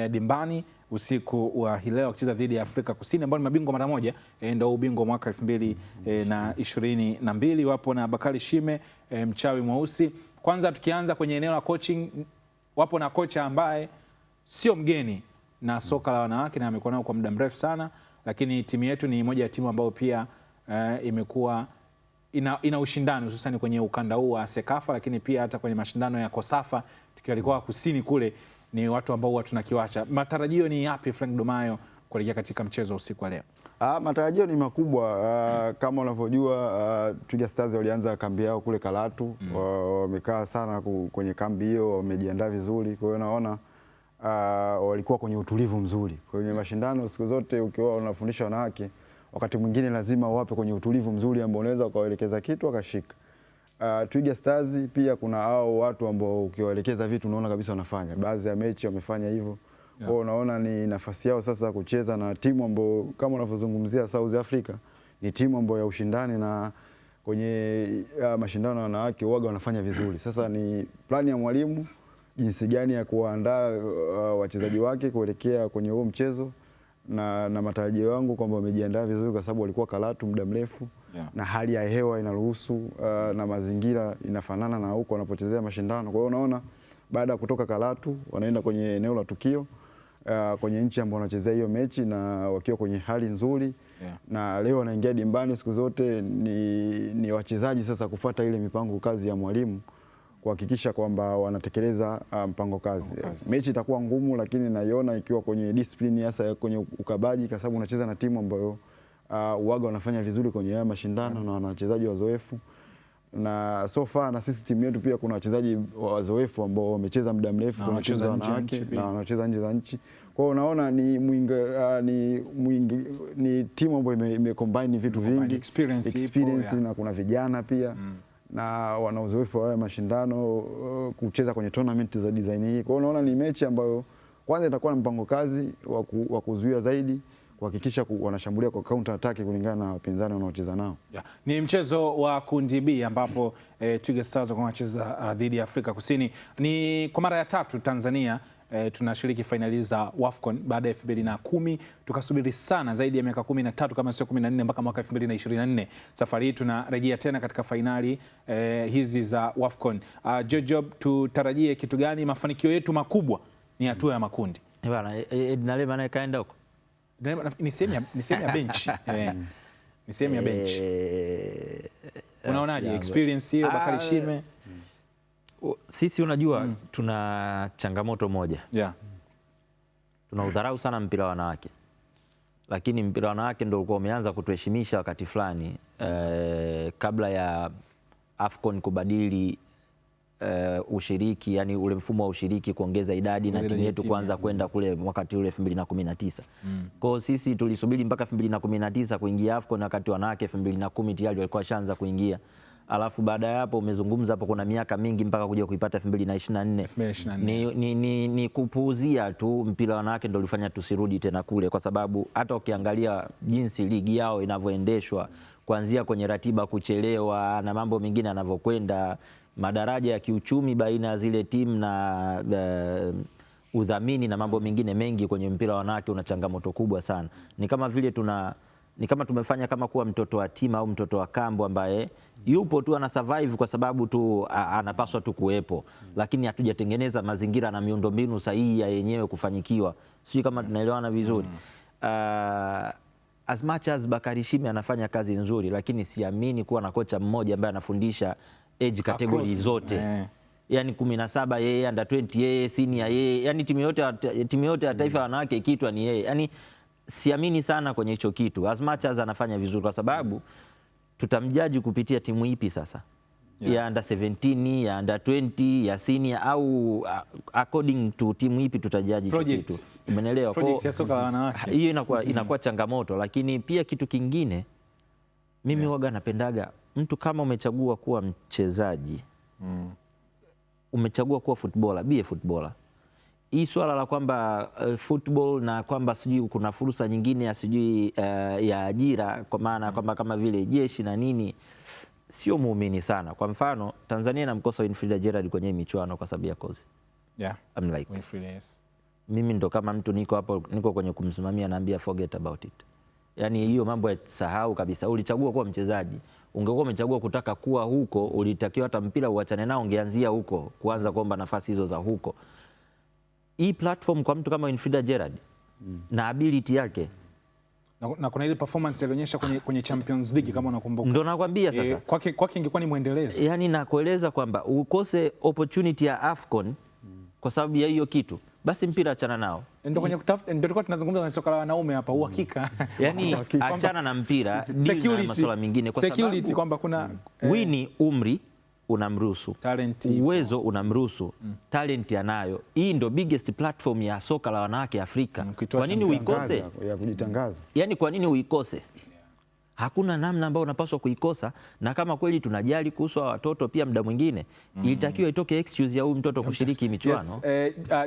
dimbani usiku wa hii leo kucheza dhidi ya Afrika Kusini ambao ni mabingwa mara moja, ndio ubingwa mwaka 2022. Wapo na Bakari Shime, mchawi mweusi. Kwanza tukianza kwenye eneo la coaching, wapo na kocha ambaye sio mgeni na soka la wanawake na amekuwa nao kwa muda mrefu sana. Lakini timu yetu ni moja ya timu ambayo pia imekuwa ina ushindani hususan kwenye ukanda huu wa Sekafa, lakini pia hata kwenye mashindano ya Kosafa tukiwa kusini kule ni watu ambao huwa tunakiwacha. Matarajio ni yapi Frank Domayo kuelekea katika mchezo usiku wa leo? Matarajio ni makubwa. Kama unavyojua Twiga Stars walianza kambi yao kule Karatu. Wamekaa sana kwenye kambi hiyo, wamejiandaa vizuri. Kwa hiyo naona walikuwa kwenye utulivu mzuri. Kwenye mashindano siku zote ukiwa unafundisha wanawake, wakati mwingine lazima wape kwenye utulivu mzuri ambao unaweza ukawaelekeza kitu akashika. Twiga Stars pia kuna hao watu ambao ukiwaelekeza vitu unaona kabisa wanafanya. Baadhi ya mechi wamefanya hivyo. Kwa unaona ni nafasi yao sasa kucheza na timu ambayo kama unavyozungumzia South Africa ni timu ambayo ya ushindani na kwenye mashindano ya wanawake waga wanafanya vizuri. Sasa ni plani ya mwalimu jinsi gani ya kuandaa wachezaji wake kuelekea kwenye huo mchezo na matarajio yangu kwamba wamejiandaa vizuri kwa sababu walikuwa Karatu muda mrefu na hali ya hewa inaruhusu na mazingira inafanana na huko wanapochezea mashindano. Kwa hiyo unaona baada ya kutoka Karatu wanaenda kwenye eneo la tukio kwenye nchi ambayo wanachezea hiyo mechi na wakiwa kwenye hali nzuri na leo wanaingia dimbani. Siku zote ni wachezaji sasa kufuata ile mipango kazi ya mwalimu kuhakikisha kwamba wanatekeleza mpango kazi. Mechi itakuwa ngumu, lakini naiona ikiwa kwenye discipline hasa kwenye ukabaji, kwa sababu unacheza na timu ambayo uwaga wanafanya vizuri kwenye haya mashindano na wana wachezaji wazoefu, na so far na sisi timu yetu pia kuna wachezaji wazoefu ambao wamecheza muda mrefu kwenye timu za wanawake na wanacheza nje za nchi. Kwa hiyo unaona ni timu ambayo imecombine vitu vingi, experience na kuna vijana pia na wana uzoefu wa mashindano kucheza kwenye tournament za design hii. Kwa hiyo unaona ni mechi ambayo kwanza itakuwa na mpango kazi wa kuzuia zaidi, kuhakikisha wanashambulia kwa counter attack kulingana na wapinzani wanaocheza nao. Ni mchezo wa kundi B ambapo Twiga Stars wanacheza dhidi ya Afrika Kusini. Ni kwa mara ya tatu Tanzania tunashiriki fainali za WAFCON baada ya 2010 tukasubiri sana zaidi ya miaka 13 kama sio 14 mpaka mwaka 2024. Safari hii tunarejea tena katika fainali hizi za WAFCON. Jojob, tutarajie kitu gani? Mafanikio yetu makubwa ni hatua ya makundi. Bwana Ednale maana kaenda huko. Ni sehemu ya bench. Ni sehemu ya bench. Unaonaje experience hiyo Bakari Shime? Sisi unajua tuna changamoto moja. Tuna udharau sana mpira wa wanawake. Lakini mpira wa wanawake ndio ulikuwa umeanza kutuheshimisha wakati fulani kabla ya AFCON kubadili ushiriki, yani ule mfumo wa ushiriki kuongeza idadi na timu yetu kuanza kwenda kule wakati ule 2019. Kwa hiyo sisi tulisubiri mpaka 2019 kuingia AFCON, wakati wanawake 2010 tayari walikuwa washaanza kuingia. Alafu baada ya hapo umezungumza hapo kuna miaka mingi mpaka kuja kuipata 2024. Ni kupuuzia tu mpira wanawake ndio ulifanya tusirudi tena kule, kwa sababu hata ukiangalia jinsi ligi yao inavyoendeshwa kuanzia kwenye ratiba kuchelewa na mambo mengine yanavyokwenda, madaraja ya kiuchumi baina ya zile timu na udhamini na mambo mengine mengi kwenye mpira wanawake una changamoto kubwa sana. Ni kama vile ni kama tumefanya kama kuwa mtoto wa timu au mtoto wa kambo ambaye yupo tu ana survive kwa sababu tu anapaswa tu kuwepo, lakini hatujatengeneza mazingira na miundombinu sahihi ya yenyewe kufanyikiwa. Sijui kama tunaelewana vizuri. As much as Bakari Shime anafanya kazi nzuri, lakini siamini kuwa na kocha mmoja ambaye anafundisha age category zote. Yani 17 yeye, under 20 yeye, senior yeye, yani timu yote ya taifa wanawake ikiitwa ni yeye. Yani siamini sana kwenye hicho kitu. As much as anafanya vizuri, kwa sababu tutamjaji kupitia timu ipi sasa? Ya under 17, ya under 20, ya senior, au according to timu ipi tutajaji hicho kitu? Umeelewa? Project ya soka la wanawake. Hiyo inakuwa changamoto, lakini pia kitu kingine mimi waga napendaga mtu kama umechagua kuwa mchezaji, umechagua kuwa footballer, be a footballer. Hii swala la kwamba football na kwamba sijui kuna fursa nyingine ya sijui ya ajira, kwa maana kwamba kama vile jeshi na nini, sio muumini sana. Kwa mfano Tanzania inamkosa Winfrida Gerald kwenye michuano kwa sababu ya kozi. I'm like mimi ndo kama mtu niko kwenye kumsimamia, naambia forget about it. Yani hiyo mambo ya sahau kabisa. Ulichagua kuwa mchezaji, ungekuwa umechagua kutaka kuwa huko, ulitakiwa hata mpira uachane nao, ungeanzia huko kuanza kuomba nafasi hizo za huko. Hii platform kwa mtu kama Winfrida Gerald na ability yake na kuna ile performance alionyesha kwenye Champions League kama unakumbuka. Ndio nakwambia sasa. Kwake ingekuwa ni muendelezo. Yani nakueleza kwamba ukose opportunity ya AFCON kwa sababu ya hiyo kitu, basi mpira achana nao. Ndio kwenye kutafuta, ndio tulikuwa tunazungumza na soka la wanaume hapa, uhakika. Yani achana na mpira, na masuala mengine, kwa sababu security kwamba kuna wini umri unamruhusu, uwezo unamruhusu, talent yanayo. Hii ndo biggest platform ya soka la wanawake Afrika. Kwa nini uikose? Ya kujitangaza. Yani kwa nini uikose? Hakuna namna ambayo unapaswa kuikosa, na kama kweli tunajali kuhusu watoto pia, muda mwingine ilitakiwa itoke excuse ya huyu mtoto kushiriki michuano.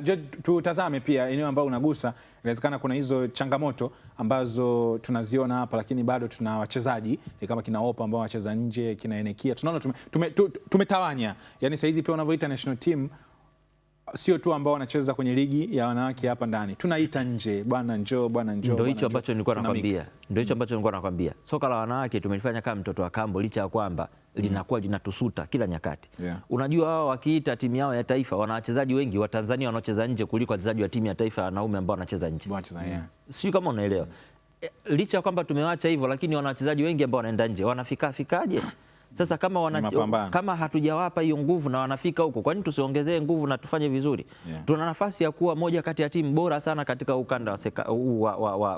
Yes. Tutazame pia eneo ambalo unagusa, inawezekana kuna hizo changamoto ambazo tunaziona hapa, lakini bado tuna wachezaji kama kina Opa ambao wanacheza nje, kina Enekia, tunaona tumetawanya. Yani sasa hizi pia unavyoita national team sio tu ambao wanacheza kwenye ligi ya wanawake hapa ndani, tunaita nje, bwana njoo, bwana njoo. Ndio hicho ambacho nilikuwa nakwambia, soka la wanawake tumelifanya kama mtoto wa kambo, licha ya kwamba linakuwa linatusuta kila nyakati. Unajua wao wakiita timu yao ya taifa wana wachezaji wengi wa Tanzania wanaocheza nje kuliko wachezaji wa timu ya taifa ya wanaume ambao wanacheza nje. Sio kama unaelewa. Licha ya kwamba tumewacha hivyo, lakini wana wachezaji wengi ambao wanaenda nje. Wanafikaje? Sasa kama hatujawapa hiyo nguvu na wanafika huko, kwa nini tusiongezee nguvu na tufanye vizuri? Tuna nafasi ya kuwa moja kati ya timu bora sana katika ukanda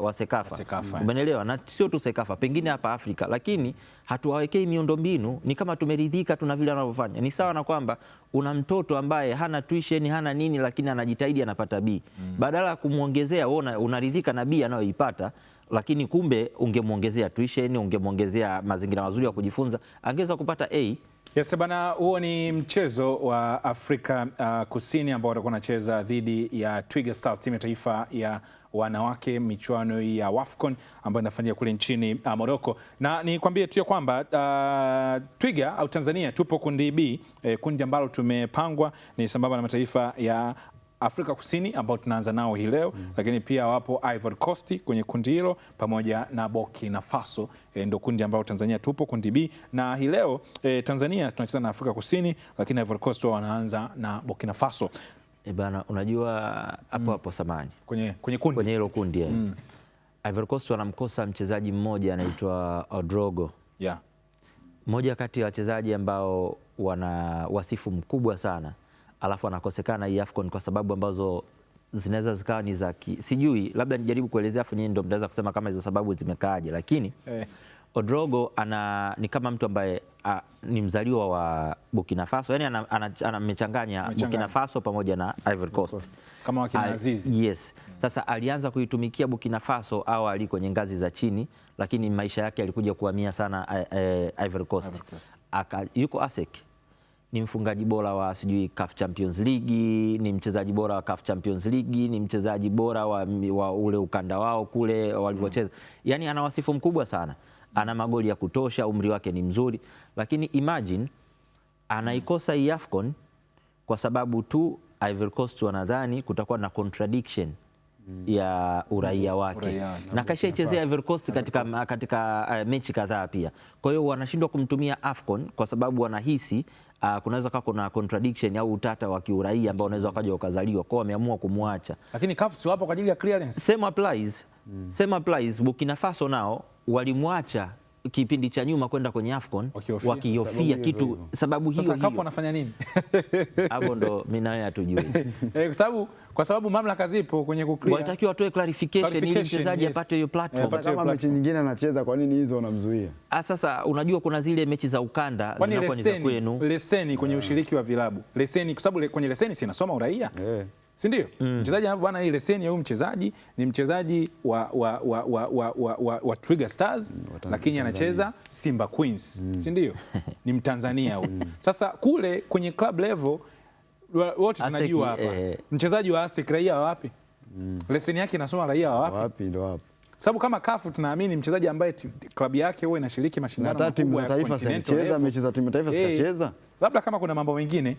wa Sekafa. Umeelewa? Na sio tu Sekafa, pengine hapa Afrika, lakini hatuwawekei miundombinu. Ni kama tumeridhika tuna vile wanavyofanya. Ni sawa na kwamba una mtoto ambaye hana tuition, hana nini, lakini anajitahidi anapata B. Badala ya kumuongezea, unaridhika na B anayoipata, lakini kumbe ungemuongezea tuition, ungemuongezea mazingira mazuri ya kujifunza, angeweza kupata A. Yes bana, huo ni mchezo wa Afrika Kusini ambao watakuwa wanacheza dhidi ya Twiga Stars, timu ya taifa ya wanawake, michuano ya WAFCON ambayo inafanyika kule nchini Morocco. Na nikwambie tu kwamba Twiga au Tanzania tupo kundi B, kundi ambalo tumepangwa ni sambamba na mataifa ya Afrika Kusini ambao tunaanza nao hii leo, lakini pia wapo Ivory Coast kwenye kundi hilo pamoja na Burkina Faso. Ndio kundi ambao Tanzania tupo kundi B, na hii leo Tanzania tunacheza na Afrika Kusini, lakini Ivory Coast wanaanza na Burkina Faso. Bana, unajua hapo samani kwenye hilo kundi Ivory Coast wanamkosa mchezaji mmoja anaitwa Odrogo. Mmoja kati ya wachezaji ambao wana wasifu mkubwa sana, alafu anakosekana hii AFCON kwa sababu ambazo zinaweza zikawa ni za sijui, labda nijaribu kuelezea afu nyinyi ndio mtaweza kusema kama hizo sababu zimekaaje, lakini Odrogo ni kama mtu ambaye ni mzaliwa wa Burkina Faso, yani amechanganya Burkina Faso pamoja na Ivory Coast kama wakina Azizi. Yes. Sasa alianza kuitumikia Burkina Faso awali kwenye ngazi za chini, lakini maisha yake alikuja kuhamia sana Ivory Coast. Yuko ASEC, ni mfungaji bora wa sijui CAF Champions League, ni mchezaji bora wa CAF Champions League, ni mchezaji bora wa ule ukanda wao kule walivyocheza. Yani ana wasifu mkubwa sana. Ana magoli ya kutosha, umri wake ni mzuri, lakini imagine anaikosa hii AFCON kwa sababu tu Ivory Coast wanadhani kutakuwa na contradiction ya uraia wake, na kashaichezea Ivory Coast katika mechi kadhaa pia. Kwa hiyo wanashindwa kumtumia AFCON kwa sababu wanahisi kunaweza kuwa kuna contradiction au utata wa kiuraia ambao unaweza ukaja ukazaliwa, kwa wameamua kumwacha. Lakini CAF si wapo kwa ajili ya clearance. Same applies. Burkina Faso nao walimwacha kipindi cha nyuma kwenda kwenye AFCON wakihofia kitu sababu hiyo. Sasa CAF wanafanya nini? Hapo ndo mimi na wewe hatujui. Kwa sababu mamlaka zipo kwenye kuclear. Wanatakiwa watoe clarification ili mchezaji apate hiyo platform. Kama mechi nyingine anacheza, kwa nini hizo wanamzuia? Sasa unajua kuna zile mechi za ukanda zinakuwa ni za kwenu. Leseni kwenye ushiriki wa vilabu. Leseni kwa sababu kwenye leseni si inasoma uraia. Si ndio? Mchezaji bwana, hii leseni ya huyu mchezaji ni mchezaji wa Twiga Stars, lakini anacheza Simba Queens. Si ndio? Ni Mtanzania huyu. Sasa kule kwenye club level wote tunajua hapa. Mchezaji wa ASEC raia wapi? Leseni yake inasoma raia wapi? Ndio hapo. Sababu kama CAF tunaamini mchezaji ambaye klabu yake huwa inashiriki mashindano makubwa ya taifa, sicheza mechi za timu taifa sikacheza. Labda kama kuna mambo mengine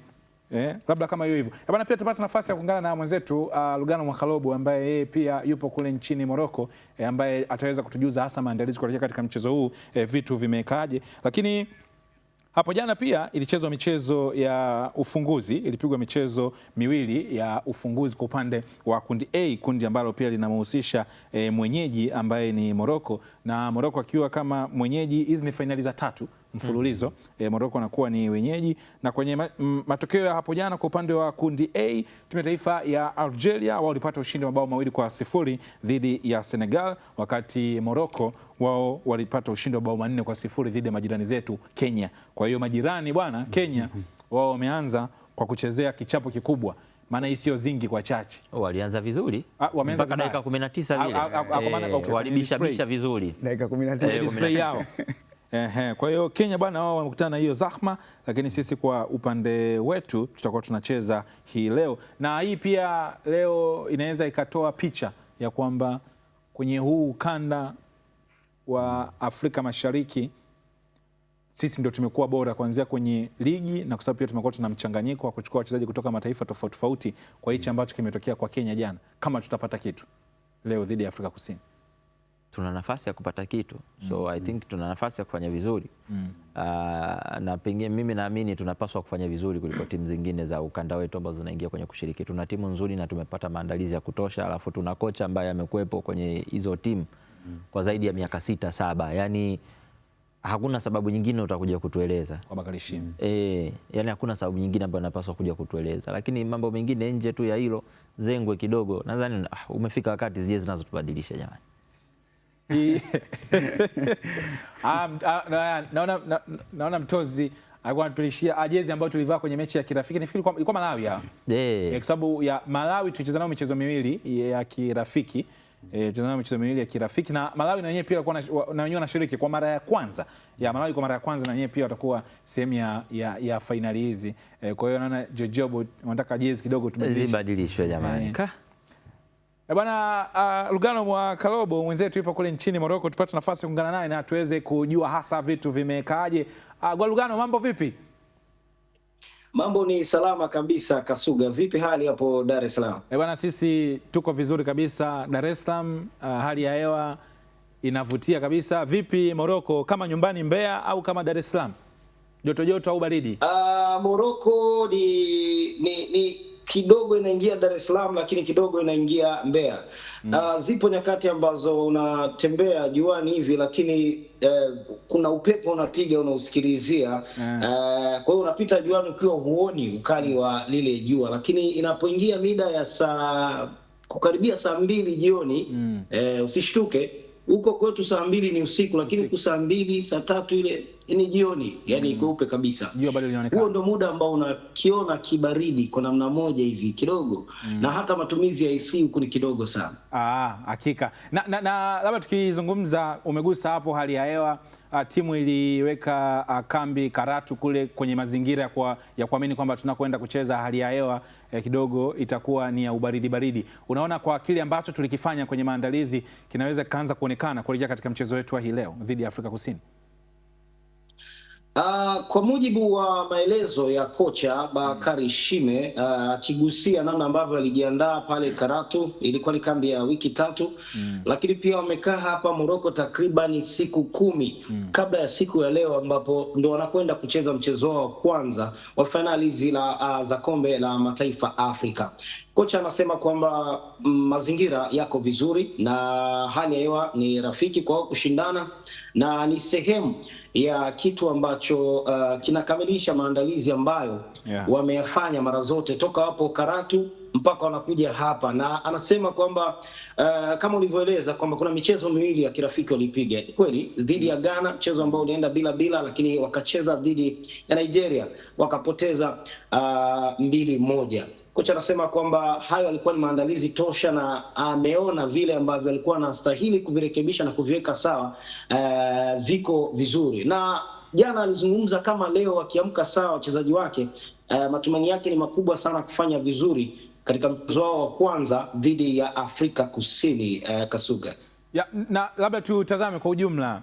labda kama hiyo hivyo. Bwana, pia tupata nafasi ya kuungana na mwenzetu Lugano Mwakalobo ambaye yeye pia yupo kule nchini Morocco, ambaye ataweza kutujuza hasa maandalizi kuelekea katika mchezo huu, vitu vimekaje. Lakini hapo jana pia ilichezwa michezo ya ufunguzi, ilipigwa michezo miwili ya ufunguzi kwa upande wa kundi A, kundi ambalo pia linamhusisha mwenyeji ambaye ni Morocco, na Morocco akiwa kama mwenyeji. Hizi ni fainali za 3 mfululizo. Morocco anakuwa ni wenyeji, na kwenye matokeo ya hapo jana kwa upande wa kundi A, timu ya taifa ya Algeria wao walipata ushindi wa mabao 2-0 dhidi ya Senegal, wakati Morocco wao walipata ushindi wa mabao 4-0 dhidi ya majirani zetu Kenya. Kwa hiyo majirani bwana, Kenya wao wameanza kwa kuchezea kichapo kikubwa. maana hii sio zingi kwa chachi. Walianza vizuri mpaka dakika 19 vile walibishabisha vizuri dakika 19 display yao. Kwa hiyo Kenya bwana wao wamekutana na hiyo zahma, lakini sisi kwa upande wetu tutakuwa tunacheza hii leo, na hii pia leo inaweza ikatoa picha ya kwamba kwenye huu ukanda wa Afrika Mashariki sisi ndio tumekuwa bora kuanzia kwenye ligi, na kwa sababu pia tumekuwa tuna mchanganyiko wa kuchukua wachezaji kutoka mataifa tofauti tofauti, kwa hichi ambacho kimetokea kwa Kenya jana. Kama tutapata kitu leo dhidi ya Afrika Kusini, tuna nafasi ya kupata kitu, so I think tuna nafasi ya kufanya vizuri na pengine mimi naamini tunapaswa kufanya vizuri kuliko timu zingine za ukanda wetu ambazo zinaingia kwenye kushiriki. Tuna timu nzuri na tumepata maandalizi ya kutosha, alafu tuna kocha ambaye amekuepo kwenye hizo timu kwa zaidi ya miaka 6-7, yani hakuna sababu nyingine utakuja kutueleza kwa Bakari Shime. Yani hakuna sababu nyingine ambayo napaswa kuja kutueleza, lakini mambo mengine nje tu ya hilo zengwe kidogo, nadhani umefika wakati zije zinazotubadilisha jamani. Naona Mtozi alikuwa anatulishia jezi ambayo tulivaa kwenye mechi ya kirafiki, nafikiri ilikuwa Malawi kwa sababu ya Malawi tulicheza nao michezo miwili ya kirafiki. Tunao michezo miwili ya kirafiki na Malawi na wenyewe pia walikuwa na wenyewe wanashiriki kwa mara ya kwanza. Malawi kwa mara ya kwanza na wenyewe pia watakuwa sehemu ya finali hizi. Kwa hiyo naona Jojobo wanataka jezi kidogo tubadilishwe jamani. Bwana Lugano mwa Kalobo mwenzetu yupo kule nchini Morocco, tupate nafasi kuungana naye na tuweze kujua hasa vitu vimekaaje. Kwa Lugano, mambo vipi? Mambo ni salama kabisa Kasuga. Vipi hali hapo Dar es Salaam? Bwana, sisi tuko vizuri kabisa Dar es Salaam. Hali ya hewa inavutia kabisa. Vipi Morocco, kama nyumbani Mbeya au kama Dar es Salaam? Joto joto au baridi? Morocco ni kidogo inaingia Dar es Salaam, lakini kidogo inaingia Mbeya. Zipo nyakati ambazo unatembea juani hivi, lakini kuna upepo unapiga unausikilizia. Kwa hiyo unapita juani ukiwa huoni ukali wa lile jua, lakini inapoingia mida ya kukaribia saa 2 jioni, usishtuke huko kwetu saa 2 ni usiku, lakini huko saa 2 saa 3 ile ni jioni, yani kweupe kabisa. Huo ndo muda ambao unakiona kibaridi kwa namna moja hivi kidogo, na hata matumizi ya AC huko ni kidogo sana. Hakika. Na labda tukizungumza, umegusa hapo hali ya hewa, timu iliweka kambi Karatu kule kwenye mazingira ya kuamini kwamba tunakwenda kucheza hali ya hewa kidogo itakuwa ni ya ubaridi baridi. Unaona kwa kile ambacho tulikifanya kwenye maandalizi kinaweza kaanza kuonekana kuelekea katika mchezo wetu wa hii leo dhidi ya Afrika Kusini? Kwa mujibu wa maelezo ya kocha Bakari Shime, akigusia namna ambavyo alijiandaa pale Karatu, ilikuwa ni kambi ya wiki 3, lakini pia wamekaa hapa Morocco takriban siku 10 kabla ya siku ya leo, ambapo ndo wanakwenda kucheza mchezo wa kwanza wa finali za kombe la mataifa Afrika. Kocha anasema kwamba mazingira yako vizuri na hali ya hewa ni rafiki kwa kushindana, na ni sehemu ya kitu ambacho kinakamilisha maandalizi ambayo wameyafanya mara zote toka wapo Karatu mpaka wanakuja hapa. Na anasema kwamba kama ulivyoeleza kwamba kuna michezo miwili ya kirafiki walipiga kweli dhidi ya Ghana, mchezo ambao ulienda bila, lakini wakacheza dhidi ya Nigeria wakapoteza 2-1. Kocha anasema kwamba hayo yalikuwa ni maandalizi tosha, na ameona vile ambavyo alikuwa anastahili kuvirekebisha na kuviweka sawa viko vizuri. Na jana alizungumza kama leo akiamka sawa wachezaji wake, matumaini yake ni makubwa sana kufanya vizuri katika mchezo wao wa kwanza dhidi ya Afrika Kusini. Kasuga. Na labda tutazame kwa ujumla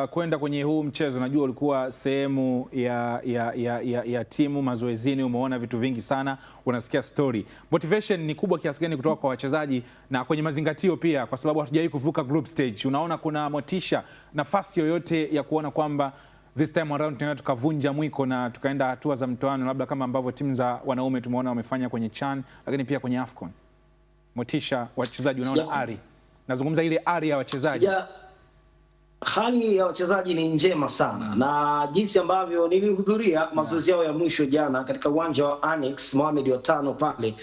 kwenda kwenye huu mchezo. Najua ulikuwa sehemu ya timu mazoezini, umeona vitu vingi sana, unasikia story. Motivation ni kubwa kiasi gani kutoka kwa wachezaji na kwenye mazingatio pia, kwa sababu hatujawahi kuvuka group stage? Unaona kuna motisha, nafasi yoyote ya kuona kwamba this time around tunaweza tukavunja mwiko na tukaenda hatua za mtoano, labda kama ambavyo timu za wanaume tumeona wamefanya kwenye CHAN, lakini pia kwenye AFCON? Motisha wachezaji, unaona ari, nazungumza ile ari ya wachezaji. Hali ya wachezaji ni njema sana na jinsi ambavyo nilihudhuria mazoezi yao ya mwisho jana katika uwanja wa Annex Mohamed wa 5 pale,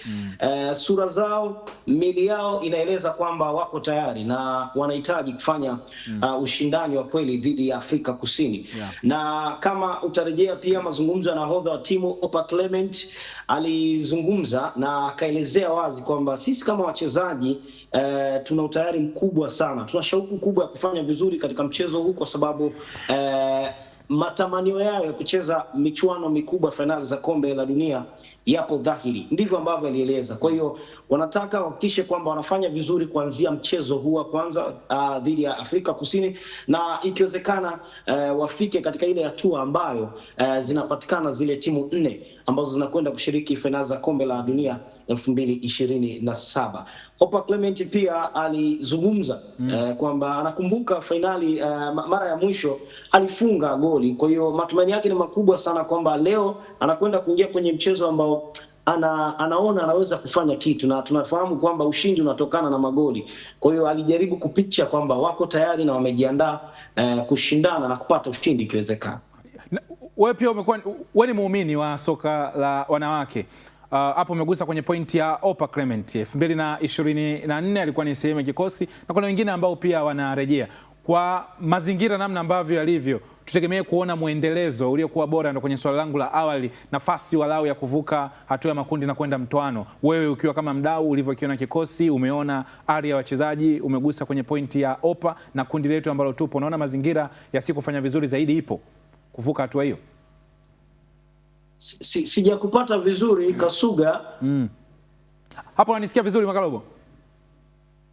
sura zao, mili yao inaeleza kwamba wako tayari na wanahitaji kufanya ushindani wa kweli dhidi ya Afrika Kusini. Na kama utarejea pia mazungumzo ya nahodha wa timu Opa Clement, alizungumza na akaelezea wazi kwamba sisi kama wachezaji tuna utayari mkubwa sana, tuna shauku kubwa ya kufanya vizuri katika mchezo huu kwa sababu matamanio yao ya kucheza michuano mikubwa, fainali za kombe la dunia yapo dhahiri. Ndivyo ambavyo alieleza. Kwa hiyo wanataka wahakikishe kwamba wanafanya vizuri kuanzia mchezo huu wa kwanza dhidi ya Afrika Kusini, na ikiwezekana wafike katika ile hatua ambayo zinapatikana zile timu 4 ambazo zinakwenda kushiriki fainali za kombe la dunia 2027. Opa Clement pia alizungumza kwamba anakumbuka fainali mara ya mwisho alifunga goli. Kwa hiyo matumaini yake ni makubwa sana kwamba leo anakwenda kuingia kwenye mchezo ambao anaona anaweza kufanya kitu, na tunafahamu kwamba ushindi unatokana na magoli. Kwa hiyo alijaribu kupicha kwamba wako tayari na wamejiandaa kushindana na kupata ushindi ikiwezekana. Wewe pia wewe ni muumini wa soka la wanawake. Hapo umegusa kwenye pointi ya Opa Clement. 2024 alikuwa ni sehemu ya kikosi na kuna wengine ambao pia wanarejea. Kwa mazingira namna ambavyo yalivyo, tutegemee kuona muendelezo uliokuwa bora. Ndio kwenye swali langu la awali, nafasi walau ya kuvuka hatua ya makundi na kwenda mtoano. Wewe ukiwa kama mdau ulivyokiona kikosi, umeona ari ya wachezaji, umegusa kwenye pointi ya Opa na kundi letu ambalo tupo, unaona mazingira ya siku kufanya vizuri zaidi ipo kuvuka hatua hiyo? Sijakupata vizuri Kasuga. Hapo unanisikia vizuri Makalobo?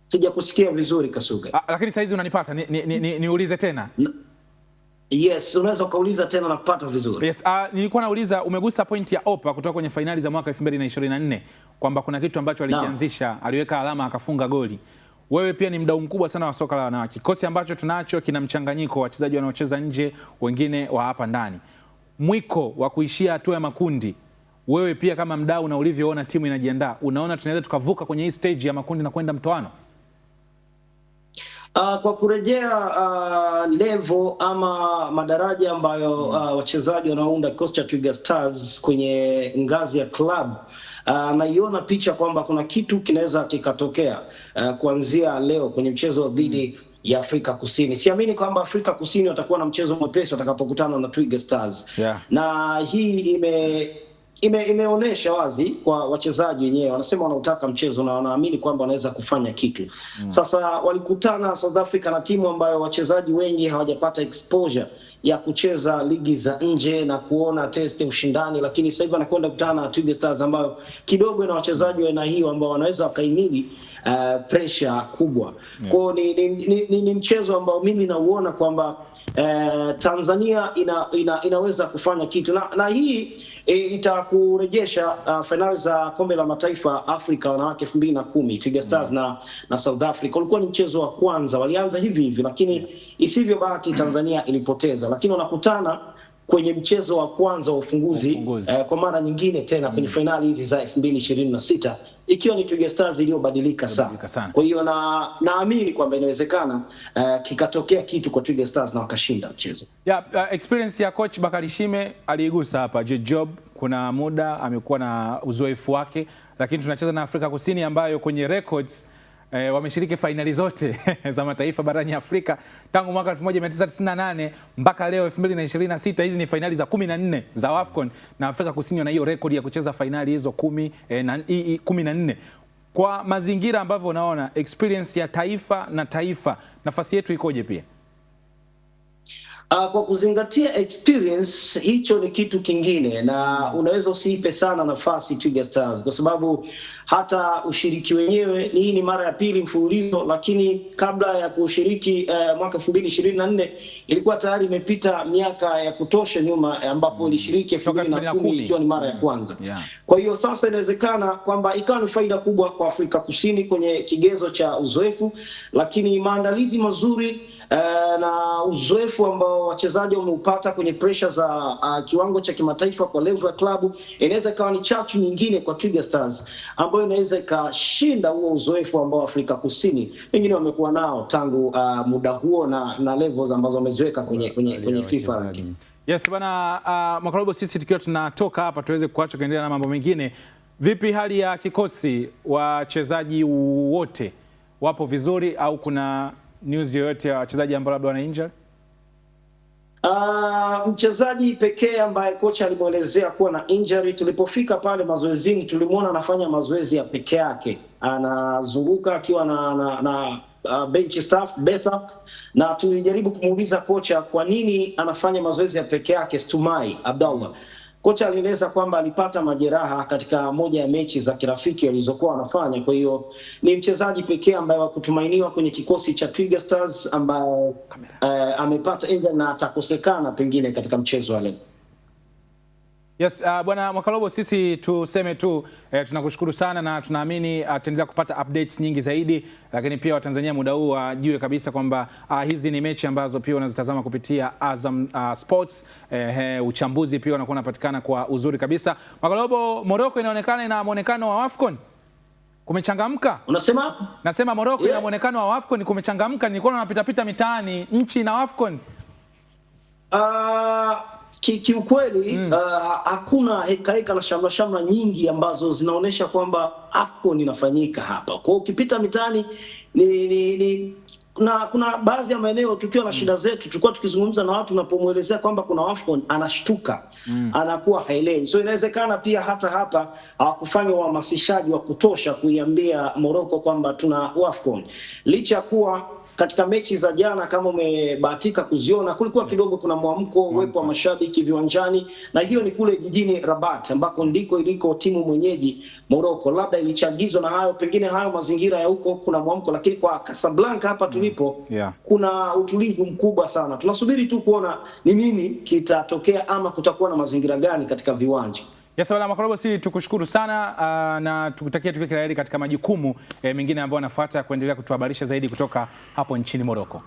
Sijakusikia vizuri Kasuga. Lakini saizi unanipata? Niulize tena? Yes, unaweza kauliza tena na kupata vizuri. Yes, nilikuwa nauliza, umegusa pointi ya Opa kutoka kwenye fainali za mwaka 2024 kwamba kuna kitu ambacho alikianzisha, aliweka alama akafunga goli. Wewe pia ni mdau mkubwa sana wa soka la wanawake. Kikosi ambacho tunacho kina mchanganyiko, wachezaji wanaocheza nje, wengine wa hapa ndani. Mwiko wa kuishia hatua ya makundi, wewe pia kama mdau na ulivyoona timu inajiandaa, unaona tunaweza tukavuka kwenye hii stage ya makundi na kwenda mtoano? Kwa kurejea level ama madaraja ambayo wachezaji wanaounda kikosi cha Twiga Stars kwenye ngazi ya club, naiona picha kwamba kuna kitu kinaweza kikatokea kuanzia leo kwenye mchezo dhidi ya Afrika Kusini. Siamini kwamba Afrika Kusini watakuwa na mchezo mwepesi watakapokutana na Twiga Stars. Na hii imeonesha wazi kwa wachezaji wenyewe, wanasema wanautaka mchezo na wanaamini kwamba wanaweza kufanya kitu. Sasa walikutana South Africa na timu ambayo wachezaji wengi hawajapata exposure ya kucheza ligi za nje na kuona test ushindani, lakini sasa hivi wanakwenda kukutana na Twiga Stars ambayo kidogo na wachezaji wa aina hiyo ambao wanaweza wakaimili pressure kubwa. Kwa ni mchezo ambao mimi nauona kwamba Tanzania inaweza kufanya kitu na hii itakurejesha finali za kombe la mataifa Afrika wanawake 2010 Twiga Stars na South Africa. Ulikuwa ni mchezo wa kwanza, walianza hivi lakini isivyo bahati Tanzania ilipoteza, lakini wanakutana kwenye mchezo wa kwanza wa ufunguzi kwa mara nyingine tena kwenye finali hizi za 2026 ikiwa ni Twiga Stars iliyobadilika sana. Kwa hiyo naamini kwamba inawezekana kikatokea kitu kwa Twiga Stars na wakashinda mchezo. Experience ya coach Bakari Shime aliigusa hapa. Job kuna muda amekuwa na uzoefu wake, lakini tunacheza na Afrika Kusini ambayo kwenye records wameshiriki fainali zote za mataifa barani Afrika tangu mwaka 1998 mpaka leo 2026. Hizi ni fainali za 14 za AFCON na Afrika Kusini wana hiyo rekodi ya kucheza fainali hizo 14. Kwa mazingira ambavyo unaona experience ya taifa na taifa, nafasi yetu ikoje pia? Kwa kuzingatia experience, hicho ni kitu kingine na unaweza usiipe sana nafasi Twiga Stars kwa sababu hata ushiriki wenyewe hii ni mara ya pili mfululizo, lakini kabla ya kushiriki mwaka 2024 ilikuwa tayari imepita miaka ya kutosha nyuma ambapo ilishiriki 2010 ikiwa ni mara ya kwanza. Kwa hiyo sasa inawezekana kwamba ikawa ni faida kubwa kwa Afrika Kusini kwenye kigezo cha uzoefu, lakini maandalizi mazuri na uzoefu ambao wachezaji wameupata kwenye pressure za kiwango cha kimataifa kwa level ya klabu, inaweza ikawa ni chachu nyingine kwa Twiga Stars ambayo inaweza ikashinda huo uzoefu ambao Afrika Kusini wengine wamekuwa nao tangu muda huo na levels ambazo wameziweka kwenye FIFA. Yes bana, Mwakalobo, sisi tukiwa tunatoka hapa tuweze kuacha kuendelea na mambo mengine. Vipi hali ya kikosi, wachezaji wote wapo vizuri au kuna news yoyote ya wachezaji ambao labda wana injury? Mchezaji pekee ambaye kocha alimuelezea kuwa na injury, tulipofika pale mazoezini tulimuona anafanya mazoezi ya peke yake, anazunguka akiwa na bench staff Betha, na tulijaribu kumuuliza kocha kwa nini anafanya mazoezi ya peke yake. Stumai Abdallah, kocha alieleza kwamba alipata majeraha katika moja ya mechi za kirafiki alizokuwa wanafanya. Kwa hiyo ni mchezaji pekee ambaye wa kutumainiwa kwenye kikosi cha Twiga Stars ambaye amepata injury na atakosekana pengine katika mchezo wa leo. Yes, bwana Mwakalobo, sisi tuseme tu tunakushukuru sana na tunaamini tutaendelea kupata updates nyingi zaidi, lakini pia Watanzania muda huu wajue kabisa kwamba hizi ni mechi ambazo pia unazitazama kupitia Azam Sports. Uchambuzi pia unakuwa unapatikana kwa uzuri kabisa. Mwakalobo, Morocco inaonekana ina muonekano wa AFCON kumechangamka. Unasema? Nasema Morocco ina muonekano wa AFCON kumechangamka. Nilikuwa napita mitaani nchi na AFCON. Kiukweli hakuna heka na shamla nyingi ambazo zinaonesha kwamba AFCON inafanyika hapa. Kwa hiyo ukipita mitaani kuna baadhi ya maeneo tukiwa na shida zetu, tulikuwa tukizungumza na watu, unapomuelezea kwamba kuna AFCON anashtuka, anakuwa haelewi. So inawezekana pia hata hapa hawakufanya uhamasishaji wa kutosha kuiambia Morocco kwamba tuna AFCON, licha ya kuwa katika mechi za jana kama umebahatika kuziona, kulikuwa kidogo kuna mwamko, uwepo wa mashabiki viwanjani, na hiyo ni kule jijini Rabat ambako ndiko iliko timu mwenyeji Morocco. Labda ilichagizwa na hayo, pengine hayo mazingira ya huko kuna mwamko, lakini kwa Casablanca hapa tulipo kuna utulivu mkubwa sana. Tunasubiri tu kuona ni nini kitatokea ama kutakuwa na mazingira gani katika viwanja. Yes, wala Mwakalobo, si tukushukuru sana na tukutakia kila heri katika majukumu mengine ambayo yanafuata kuendelea kutuhabarisha zaidi kutoka hapo nchini Morocco.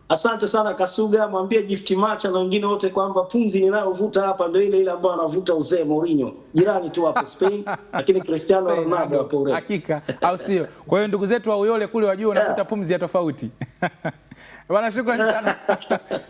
Asante sana Kasuga, mwambie Gift Macha na wengine wote kwamba pumzi ninayovuta hapa ndio ile ambayo anavuta uzee Mourinho. Jirani tu hapo Spain, lakini Cristiano Ronaldo hapo Ureno. Hakika, au sio? Kwa hiyo ndugu zetu wa Uyole kule wajua wanavuta pumzi ya tofauti. Bwana, shukrani sana.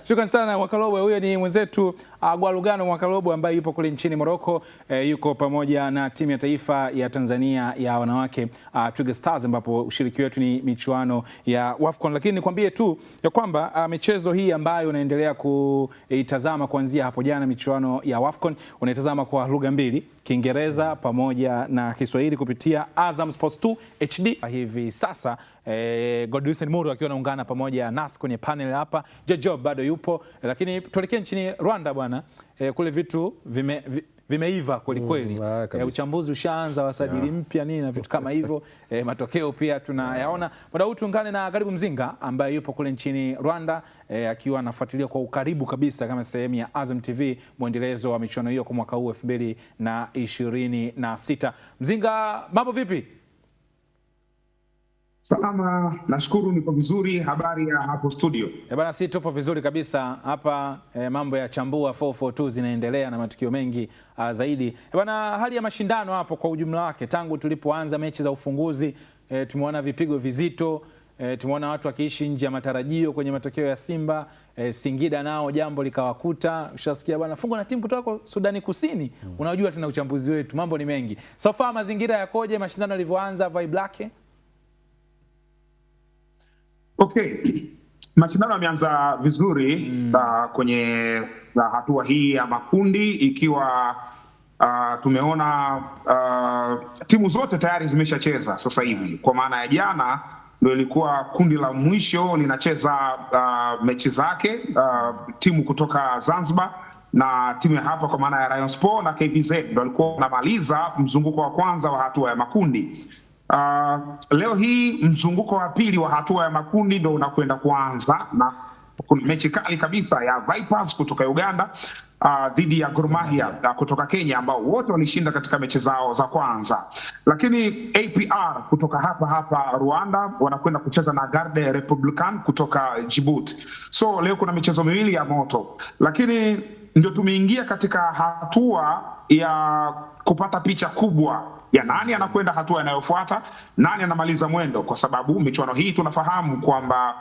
Shukrani sana Mwakalobo. Huyo ni mwenzetu Gwalugano Mwakalobo ambaye yupo kule nchini Morocco, yuko pamoja na timu ya taifa ya Tanzania ya wanawake Twiga Stars, ambapo ushiriki wetu ni michuano ya AFCON. Lakini nikwambie tu ya kwamba michezo hii ambayo unaendelea kuitazama kuanzia hapo jana, michuano ya AFCON unaitazama kwa lugha mbili, Kiingereza pamoja na Kiswahili kupitia Azam Sports 2 HD. Hivi sasa Godwin Muru akiwa anaungana pamoja nasi kwenye panel hapa. Job bado yupo, lakini tuelekee nchini Rwanda bwana. Kule vitu vimeiva kweli kweli. Uchambuzi ushaanza, wasajili mpya nini na vitu kama hivyo. Matokeo pia tunayaona. Muda huu tuungane na Karibu Mzinga ambaye yupo kule nchini Rwanda akiwa anafuatilia kwa ukaribu kabisa kama sehemu ya Azam TV mwendelezo wa michuano hiyo kwa mwaka huu 2026. Mzinga, mambo vipi? Salama, nashukuru, niko vizuri. Habari ya hapo studio? Bwana, si tupo vizuri kabisa hapa. Mambo ya chambua 442 zinaendelea na matukio mengi zaidi. Bwana, hali ya mashindano hapo kwa ujumla wake tangu tulipoanza mechi za ufunguzi, tumeona vipigo vizito, tumeona watu wakiishi nje ya matarajio kwenye matokeo ya Simba. Singida nao jambo likawakuta. Ushasikia bwana, fungwa na timu kutoka Sudani Kusini. Unajua tena uchambuzi wetu, mambo ni mengi. So far mazingira yakoje mashindano yalivyoanza, vibe lake? Okay, mashindano yameanza vizuri kwenye hatua hii ya makundi, ikiwa tumeona timu zote tayari zimeshacheza sasa hivi. Kwa maana ya jana ndio ilikuwa kundi la mwisho linacheza mechi zake, timu kutoka Zanzibar na timu ya hapa kwa maana ya Rayon Sport na KVZ ndio walikuwa wanamaliza mzunguko wa kwanza wa hatua ya makundi. Leo hii mzunguko wa pili wa hatua ya makundi ndio unakwenda kuanza, na kuna mechi kali kabisa ya Vipers kutoka Uganda dhidi ya Gor Mahia kutoka Kenya, ambao wote walishinda katika mechi zao za kwanza. Lakini APR kutoka hapa Rwanda wanakwenda kucheza na Garde Republican kutoka Djibouti. So leo kuna michezo miwili ya moto, lakini ndio tumeingia katika hatua ya kupata picha kubwa ya nani anakwenda hatua inayofuata, nani anamaliza mwendo, kwa sababu michuano hii tunafahamu kwamba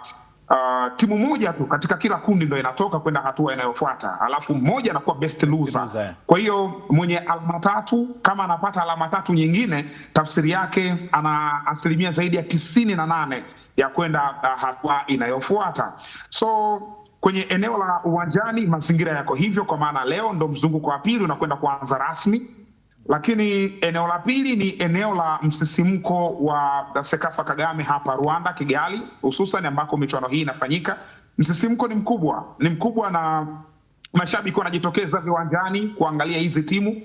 timu moja tu katika kila kundi ndio inatoka kwenda hatua inayofuata, alafu mmoja anakuwa best loser. Kwa hiyo mwenye alama tatu kama anapata alama tatu nyingine, tafsiri yake ana asilimia zaidi ya 98 ya kwenda hatua inayofuata. So kwenye eneo la uwanjani mazingira yako hivyo, kwa maana leo ndo mzunguko wa pili unakwenda kuanza rasmi. Lakini eneo la pili ni eneo la msisimko wa Sekafa Kagame hapa Rwanda, Kigali, hususan ambako michuano hii inafanyika. Msisimko ni mkubwa na mashabiki wanajitokeza viwanjani kuangalia hizi timu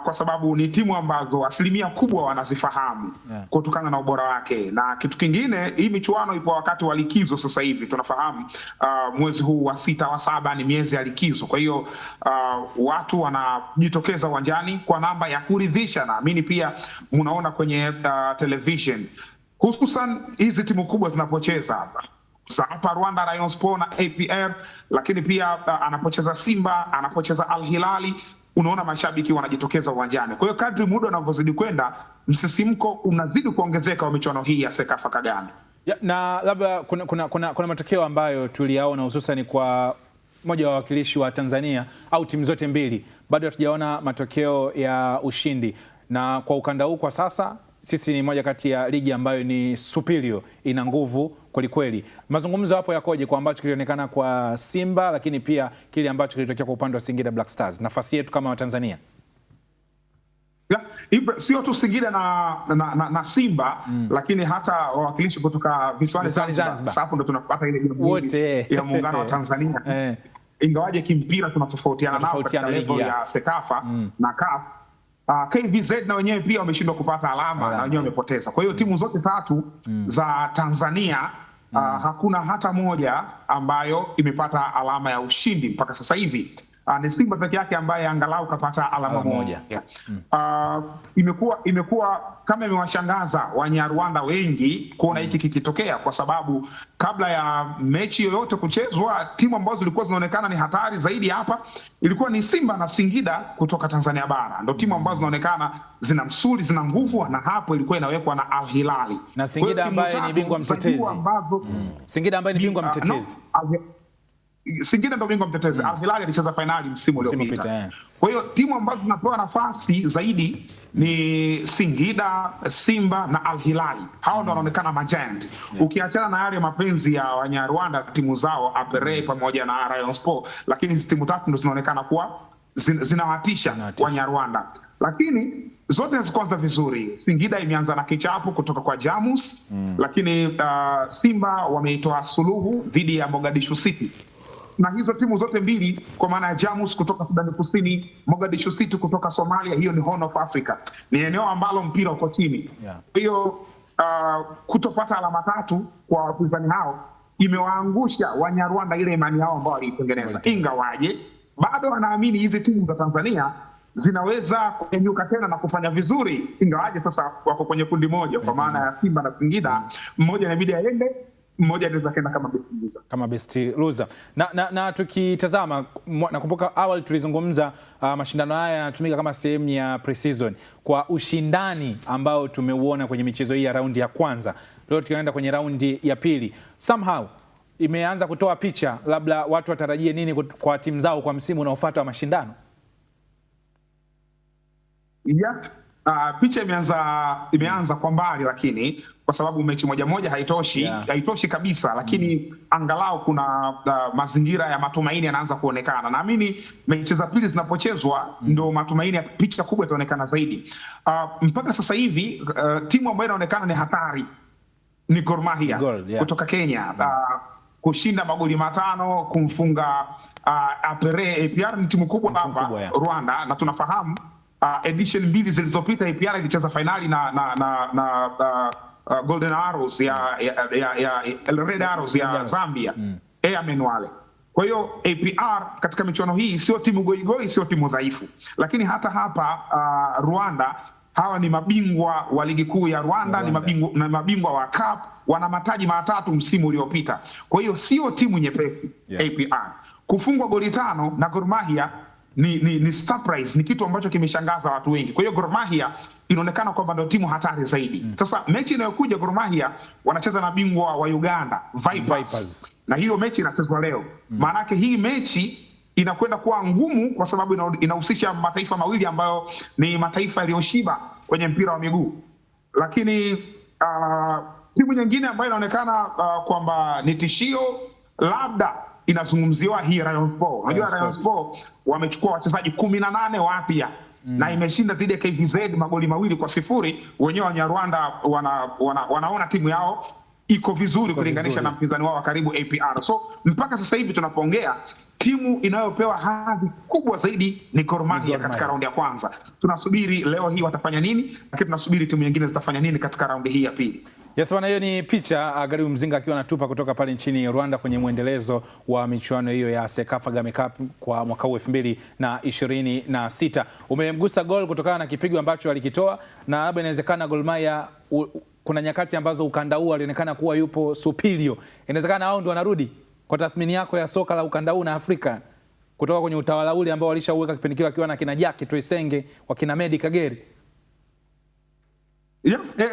kwa sababu ni timu ambazo asilimia kubwa wanazifahamu kutokana na ubora wake. Na kitu kingine, hii michuano ipo wakati wa likizo sasa hivi. Tunafahamu mwezi huu wa 6 wa 7 ni miezi ya likizo. Kwa hiyo watu wanajitokeza uwanjani kwa namba ya kuridhisha. Naamini pia mnaona kwenye television, hususan hizi timu kubwa zinapocheza hapa Rwanda, Rayon Sport na APR, lakini pia anapocheza Simba, anapocheza Al Hilali, unaona mashabiki wanajitokeza uwanjani. Kwa hiyo kadri muda unavyozidi kwenda, msisimko unazidi kuongezeka wa michuano hii ya Sekafa Kagame. Na labda kuna matokeo ambayo tuliyaona hususan kwa moja wa wakilishi wa Tanzania au timu zote mbili, bado hatujaona matokeo ya ushindi. Na kwa ukanda huu kwa sasa sisi ni moja kati ya ligi ambayo ni superior, ina nguvu kwelikweli. Mazungumzo hapo yakoje kwa ambacho kilionekana kwa Simba, lakini pia kile ambacho kilitokea kwa upande wa Singida Black Stars, nafasi yetu kama Watanzania? Sio tu Singida na Simba, lakini hata wawakilishi kutoka visiwani Zanzibar. Hapo ndo tunapata ile wote ya muungano wa Tanzania. Ingawaje kimpira tunatofautiana nao katika level ya Sekafa na CAF. KVZ na wenyewe pia wameshindwa kupata alama na wenyewe wamepoteza. Kwa hiyo timu zote tatu za Tanzania hakuna hata moja ambayo imepata alama ya ushindi mpaka sasa hivi. Ni Simba peke yake ambaye angalau kapata alama moja. Imekuwa kama imewashangaza Wanyarwanda wengi kuona hiki kikitokea, kwa sababu kabla ya mechi yoyote kuchezwa, timu ambazo zilikuwa zinaonekana ni hatari zaidi hapa ilikuwa ni Simba na Singida kutoka Tanzania bara. Ndio timu ambazo zinaonekana zina msuli, zina nguvu, na hapo ilikuwa inawekwa na Al Hilali. Na Singida ambaye ni bingwa mtetezi. Singida ambaye ni bingwa mtetezi. Singida ndio bingwa mtetezi. Al Hilal alicheza finali msimu uliopita. Kwa hiyo timu ambazo zinapewa nafasi zaidi ni Singida, Simba na Al Hilal. Hao ndio wanaonekana majiant. Ukiachana na yale mapenzi ya Wanyarwanda timu zao APR pamoja na Rayon Sport, lakini hizi timu tatu ndio zinaonekana kuwa zinawatisha Wanyarwanda. Lakini zote zikoanza vizuri. Singida imeanza na kichapo kutoka kwa Jamus, lakini Simba wameitoa suluhu dhidi ya Mogadishu City. Na hizo timu zote mbili, kwa maana ya Jamus kutoka Sudan Kusini, Mogadishu City kutoka Somalia, hiyo ni Horn of Africa, ni eneo ambalo mpira uko chini. Kwa hiyo kutopata alama tatu kwa wapinzani hao imewaangusha Wanyarwanda ile imani yao ambao walitengeneza. Ingawaje bado wanaamini hizi timu za Tanzania zinaweza kunyanyuka tena na kufanya vizuri, ingawaje sasa wako kwenye kundi moja, kwa maana ya Simba na Singida, mmoja inabidi aende, mmoja anaweza kwenda kama best loser. Na tukitazama, nakumbuka awali tulizungumza mashindano haya yanatumika kama sehemu ya pre-season kwa ushindani ambao tumeuona kwenye michezo hii ya raundi ya kwanza. Leo tukienda kwenye raundi ya pili, somehow imeanza kutoa picha, labda watu watarajie nini kwa timu zao kwa msimu unaofuata wa mashindano? Picha imeanza kwa mbali, lakini kwa sababu mechi moja haitoshi kabisa, lakini angalau kuna mazingira ya matumaini yanaanza kuonekana. Naamini mechi za pili zinapochezwa ndio matumaini ya picha kubwa itaonekana zaidi. Mpaka sasa hivi timu ambayo inaonekana ni hatari ni Gor Mahia kutoka Kenya. Kushinda magoli 5, kumfunga APR ni timu kubwa hapa Rwanda, na tunafahamu edition 2 zilizopita APR ilicheza finali na Golden Arrows ya Red Arrows ya Zambia. Airmen wale. Kwa hiyo APR katika michuano hii sio timu goigoi, sio timu dhaifu, lakini hata hapa Rwanda, hawa ni mabingwa wa ligi kuu ya Rwanda, ni mabingwa wa CAF, wana mataji matatu msimu uliopita. Kwa hiyo sio timu nyepesi APR. Kufungwa goli 5 na Gor Mahia ni surprise, ni kitu ambacho kimeshangaza watu wengi. Kwa hiyo Gor Mahia inaonekana kwamba ndio timu hatari zaidi. Sasa mechi inayokuja Gor Mahia wanacheza na bingwa wa Uganda Vipers. Na hiyo mechi inachezwa leo. Maana yake hii mechi inakwenda kuwa ngumu kwa sababu inahusisha mataifa mawili ambayo ni mataifa yaliyoshiba kwenye mpira wa miguu. Lakini timu nyingine ambayo inaonekana kwamba ni tishio labda inazungumziwa hii Rayon Sport. Unajua Rayon Sport wamechukua wachezaji 18 wapya na imeshinda dhidi ya KVZ magoli 2-0. Wenyewe wa Rwanda wanaona timu yao iko vizuri kulinganisha na mpinzani wao wa karibu APR. So mpaka sasa hivi tunapoongea, timu inayopewa hadhi kubwa zaidi ni Gor Mahia katika raundi ya kwanza. Tunasubiri leo hii watafanya nini, lakini tunasubiri timu nyingine zitafanya nini katika raundi hii ya pili. Yes, bwana, hiyo ni picha Gharibu Mzinga akiwa anatupa kutoka pale nchini Rwanda kwenye mwendelezo wa michuano hiyo ya Sekafa Kagame Cup kwa mwaka 2026. Umemgusa gol kutokana na kipigo ambacho alikitoa, na labda inawezekana Gor Mahia kuna nyakati ambazo ukanda huu alionekana kuwa yupo superior. Inawezekana hao ndio wanarudi kwa tathmini yako ya soka la ukanda huu na Afrika kutoka kwenye utawala ule ambao walishauweka kipindi kile wakiwa na kina Jackie Toisenge, wakina Medi Kagere.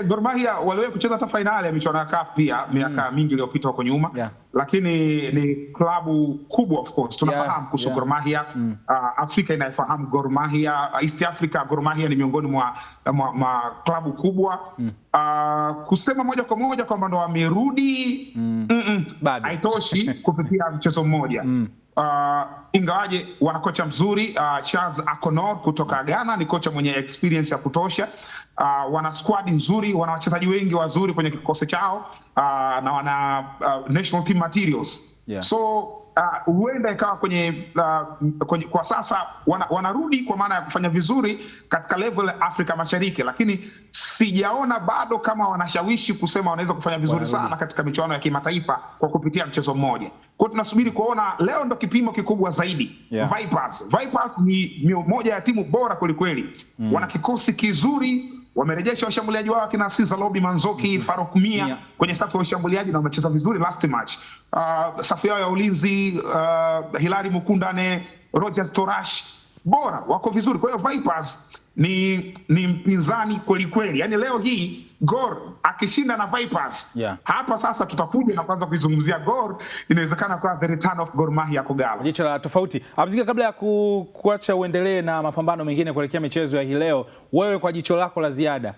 Gor Mahia waliwahi kucheza hata finali ya michuano ya CAF pia miaka mingi iliyopita huko nyuma. Lakini ni klabu kubwa, of course tunafahamu kuhusu Gor Mahia. Afrika inafahamu Gor Mahia, East Africa. Gor Mahia ni miongoni mwa klabu kubwa. Kusema moja kwa moja kwamba ndo wamerudi haitoshi kupitia mchezo mmoja. Ingawaje wana kocha mzuri, Charles Akonor kutoka Ghana, ni kocha mwenye experience ya kutosha. Wana squad nzuri, wana wachezaji wengi wazuri kwenye kikosi chao, na wana national team materials. So huenda ikawa kwenye kwa sasa wanarudi kwa maana ya kufanya vizuri katika level ya Afrika Mashariki, lakini sijaona bado kama wanashawishi kusema wanaweza kufanya vizuri sana katika michuano ya kimataifa kwa kupitia mchezo mmoja. Kwa hiyo tunasubiri kuona, leo ndo kipimo kikubwa zaidi. Vipers ni moja ya timu bora kwelikweli. Wana kikosi kizuri, wamerejesha washambuliaji wao kina Siza Lobi Manzoki, Faruk Mia kwenye safu ya washambuliaji na wamecheza vizuri last match. Safu yao ya ulinzi, Hilary Mukundane, Roger Torash, bora wako vizuri. Kwa hiyo Vipers ni mpinzani kweli kweli. Yaani leo hii Gor akishinda na Vipers, hapa sasa tutakuja na kwanza kuizungumzia Gor, inawezekana kwa the return of Gor Mahia Kogalo. Jicho la tofauti. Mzinga, kabla ya kuacha uendelee na mapambano mengine kuelekea michezo ya hii leo, wewe kwa jicho lako la ziada,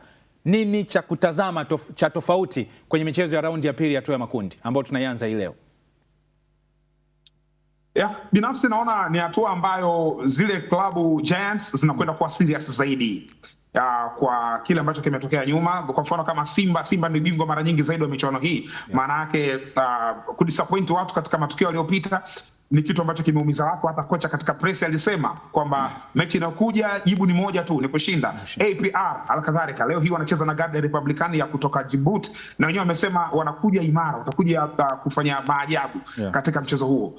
nini cha kutazama cha tofauti kwenye michezo ya raundi ya pili ya hatua ya makundi ambayo tunaianza hii leo? Binafsi naona ni hatua ambayo zile klabu Giants zinakwenda kuwa serious zaidi kwa kile ambacho kimetokea nyuma. Kwa mfano kama Simba ni bingwa mara nyingi zaidi wa michuano hii. Maana yake kudisappoint watu katika matukio yaliyopita ni kitu ambacho kimeumiza watu. Hata kocha katika press alisema kwamba mechi inayokuja jibu ni moja tu, ni kushinda. APR alkadhalika leo hii wanacheza na Guardian Republican ya kutoka Djibouti, na wenyewe wamesema wanakuja imara, watakuja kufanya maajabu katika mchezo huo.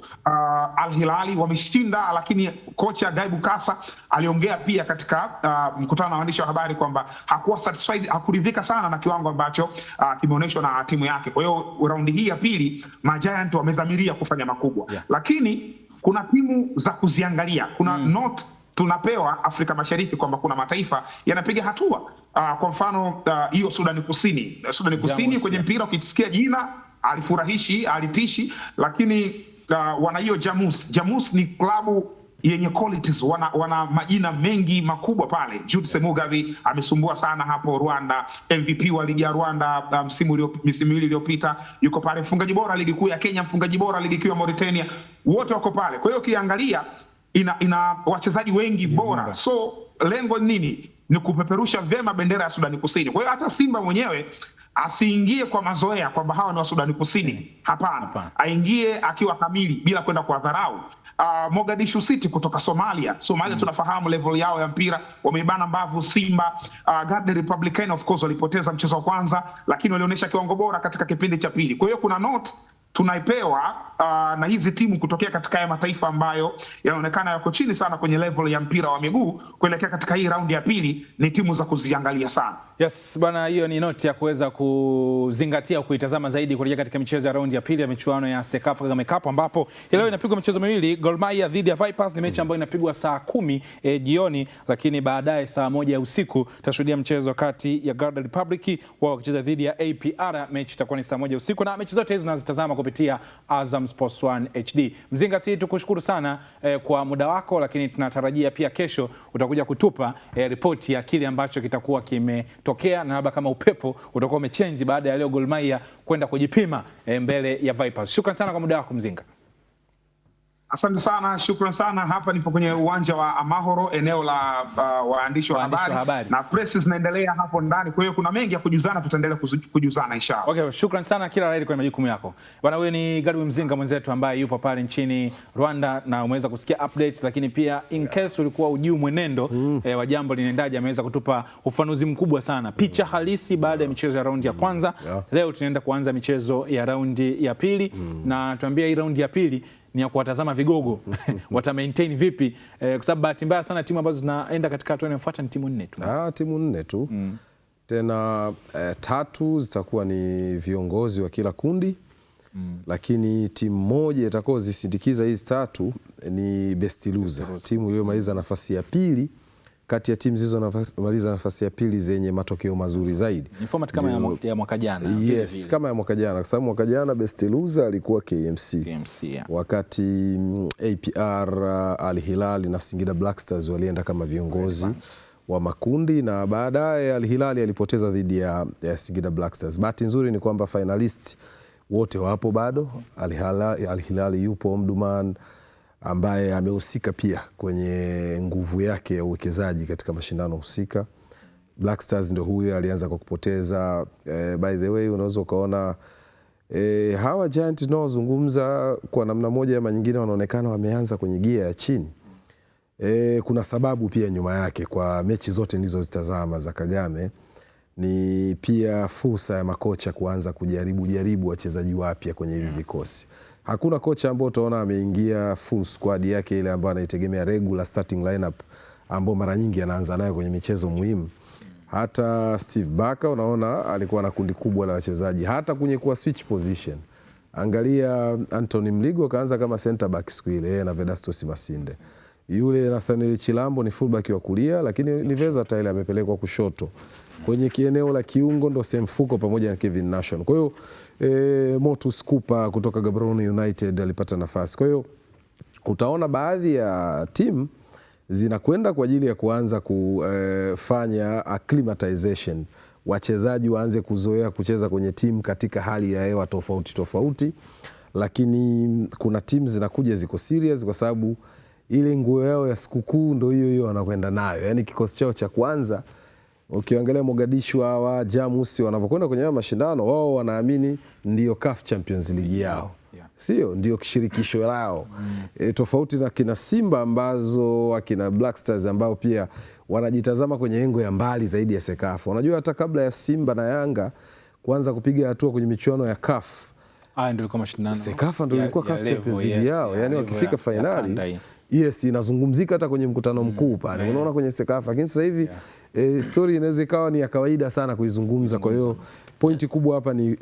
Al Hilali wameshinda, lakini kocha Gaibu Kasa aliongea pia katika mkutano na waandishi wa habari kwamba hakuwa satisfied, hakuridhika sana na kiwango ambacho kimeonyeshwa na timu yake. Kwa hiyo raundi hii ya pili Giants wamedhamiria kufanya makubwa. Lakini kuna timu za kuziangalia. Kuna note tunapewa Afrika Mashariki kwamba kuna mataifa yanapiga hatua. Kwa mfano hiyo Sudani Kusini kwenye mpira ukisikia jina alifurahishi, alitishi, lakini wana hiyo Jamus ni klabu yenye qualities, wana majina mengi makubwa pale. Jude Semugavi amesumbua sana hapo Rwanda, MVP wa ligi ya Rwanda misimu miwili iliyopita, yuko pale. Mfungaji bora ligi kuu ya Kenya, mfungaji bora ligi kuu ya Mauritania, wote wako pale. Kwa hiyo ukiangalia ina wachezaji wengi bora. So lengo nini? Ni kupeperusha vyema bendera ya Sudani Kusini. Kwa hiyo hata Simba mwenyewe asiingie kwa mazoea kwamba hawa ni wa Sudani Kusini. Hapana. Aingie akiwa kamili bila kwenda kwa dharau. Mogadishu City kutoka Somalia tunafahamu level yao ya mpira, wameibana mbavu Simba. Guardian Republican of course walipoteza mchezo wa kwanza, lakini walionyesha kiwango bora katika kipindi cha pili. Kwa hiyo kuna note tunaipewa na hizi timu kutokea katika haya mataifa ambayo yanaonekana yako chini sana kwenye level ya mpira wa miguu kuelekea katika hii raundi ya pili, ni timu za kuziangalia sana. Yes, bwana, hiyo ni noti ya kuweza kuzingatia kuitazama zaidi kuelekea katika michezo ya raundi ya pili ya michuano ya Sekafa Kagame Cup, ambapo leo inapigwa michezo miwili. Gor Mahia dhidi ya Vipers ni mechi ambayo inapigwa saa 10 jioni, lakini baadaye saa 1 usiku tutashuhudia mchezo kati ya Guardian Republic wao wakicheza dhidi ya APR. Mechi itakuwa ni saa 1 usiku, na mechi zote hizo tunazitazama kupitia Azam Sports 1 HD. Mzinga, si tukushukuru sana kwa muda wako, lakini tunatarajia pia kesho utakuja kutupa ripoti ya kile ambacho kitakuwa kimetokea, na labda kama upepo utakuwa umechange baada ya leo Gor Mahia kwenda kujipima mbele ya Vipers. Shukrani sana kwa muda wako Mzinga. Asante sana, shukrani sana. Hapa nipo kwenye uwanja wa Amahoro, eneo la waandishi wa habari, na press zinaendelea hapo ndani, kwa hiyo kuna mengi ya kujuzana, tutaendelea kujuzana inshallah. Okay, shukrani sana, kila laheri kwenye majukumu yako. Bwana, huyu ni Godwin Mzinga mwenzetu ambaye yupo pale nchini Rwanda, na umeweza kusikia updates, lakini pia in case ulikuwa ujui mwenendo wa jambo linaendaje, ameweza kutupa ufanuzi mkubwa sana, picha halisi baada ya michezo ya raundi ya kwanza. Leo tunaenda kuanza michezo ya raundi ya pili, na tuambia hii raundi ya pili ni ya kuwatazama vigogo wata maintain vipi, kwa sababu bahati mbaya sana timu ambazo zinaenda katika hatua inayofuata ni timu 4 tu. Timu 4 tu. Tena 3 zitakuwa ni viongozi wa kila kundi, lakini timu moja itakao zisindikiza hizi 3 ni best loser, timu iliyomaliza nafasi ya pili kati ya timu zilizomaliza nafasi ya pili zenye matokeo mazuri zaidi. Ni format kama ya mwaka jana. Yes, kama ya mwaka jana, kwa sababu mwaka jana best loser alikuwa KMC. Wakati APR, Al Hilal na Singida Black Stars walienda kama viongozi wa makundi, na baadaye Al Hilal alipoteza dhidi ya Singida Black Stars. Bahati nzuri ni kwamba finalists wote wapo bado. Al Hilal yupo Omdurman ambaye amehusika pia kwenye nguvu yake ya uwekezaji katika mashindano husika. Black Stars ndio huyo alianza kwa kupoteza. By the way, unaweza ukaona hawa Giant tunaozungumza kwa namna moja ama nyingine wanaonekana wameanza kwenye gia ya chini. Kuna sababu pia nyuma yake. Kwa mechi zote nilizozitazama za Kagame, ni pia fursa ya makocha kuanza kujaribu wachezaji wapya kwenye hivi vikosi. Hakuna kocha ambao utaona ameingia full squad yake ile ambayo anaitegemea regular starting lineup ambao mara nyingi anaanza nayo kwenye michezo muhimu. Hata Steve Barker unaona alikuwa na kundi kubwa la wachezaji hata kwenye kuwa switch position. Angalia Anthony Mligo kaanza kama center back siku ile na Vedastus Masinde. Yule Nathaniel Chilambo ni fullback wa kulia, lakini ni versatile, amepelekwa kushoto. Kwenye kieneo la kiungo ndo Semfuko pamoja na Kevin Nation. Kwa hiyo Motus Cooper kutoka Gaborone United alipata nafasi. Kwa hiyo utaona baadhi ya timu zinakwenda kwa ajili ya kuanza kufanya acclimatization. Wachezaji waanze kuzoea kucheza kwenye timu katika hali ya hewa tofauti. Lakini kuna timu zinakuja ziko serious kwa sababu ile nguo yao ya sikukuu ndo hiyo wanakwenda nayo. Yaani kikosi chao cha kwanza, ukiangalia Mogadishu hawa Jamusi wanavyokwenda kwenye mashindano, wao wanaamini ndio CAF Champions League yao. Sio ndio kishirikisho lao. Tofauti na kina Simba ambazo akina Black Stars ambao pia wanajitazama kwenye engo ya mbali zaidi ya Sekafa. Unajua hata kabla ya Simba na Yanga kuanza kupiga hatua kwenye michuano ya CAF, ndio ilikuwa mashindano. Sekafa ndio ilikuwa CAF Champions League yao. Yaani wakifika finali inazungumzika hata kwenye mkutano mkuu pale. Unaona kwenye Sekafa. Lakini sasa hivi story inaweza ikawa ni ya kawaida sana kuizungumza. Kwa hiyo pointi kubwa hapa ni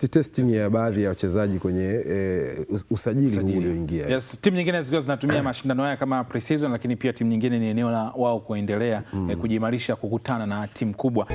testing ya baadhi ya wachezaji kwenye usajili huu ulioingia. Yes, timu nyingine zikiwa zinatumia mashindano haya kama pre-season, lakini pia timu nyingine ni eneo la wao kuendelea kujiimarisha, kukutana na timu kubwa.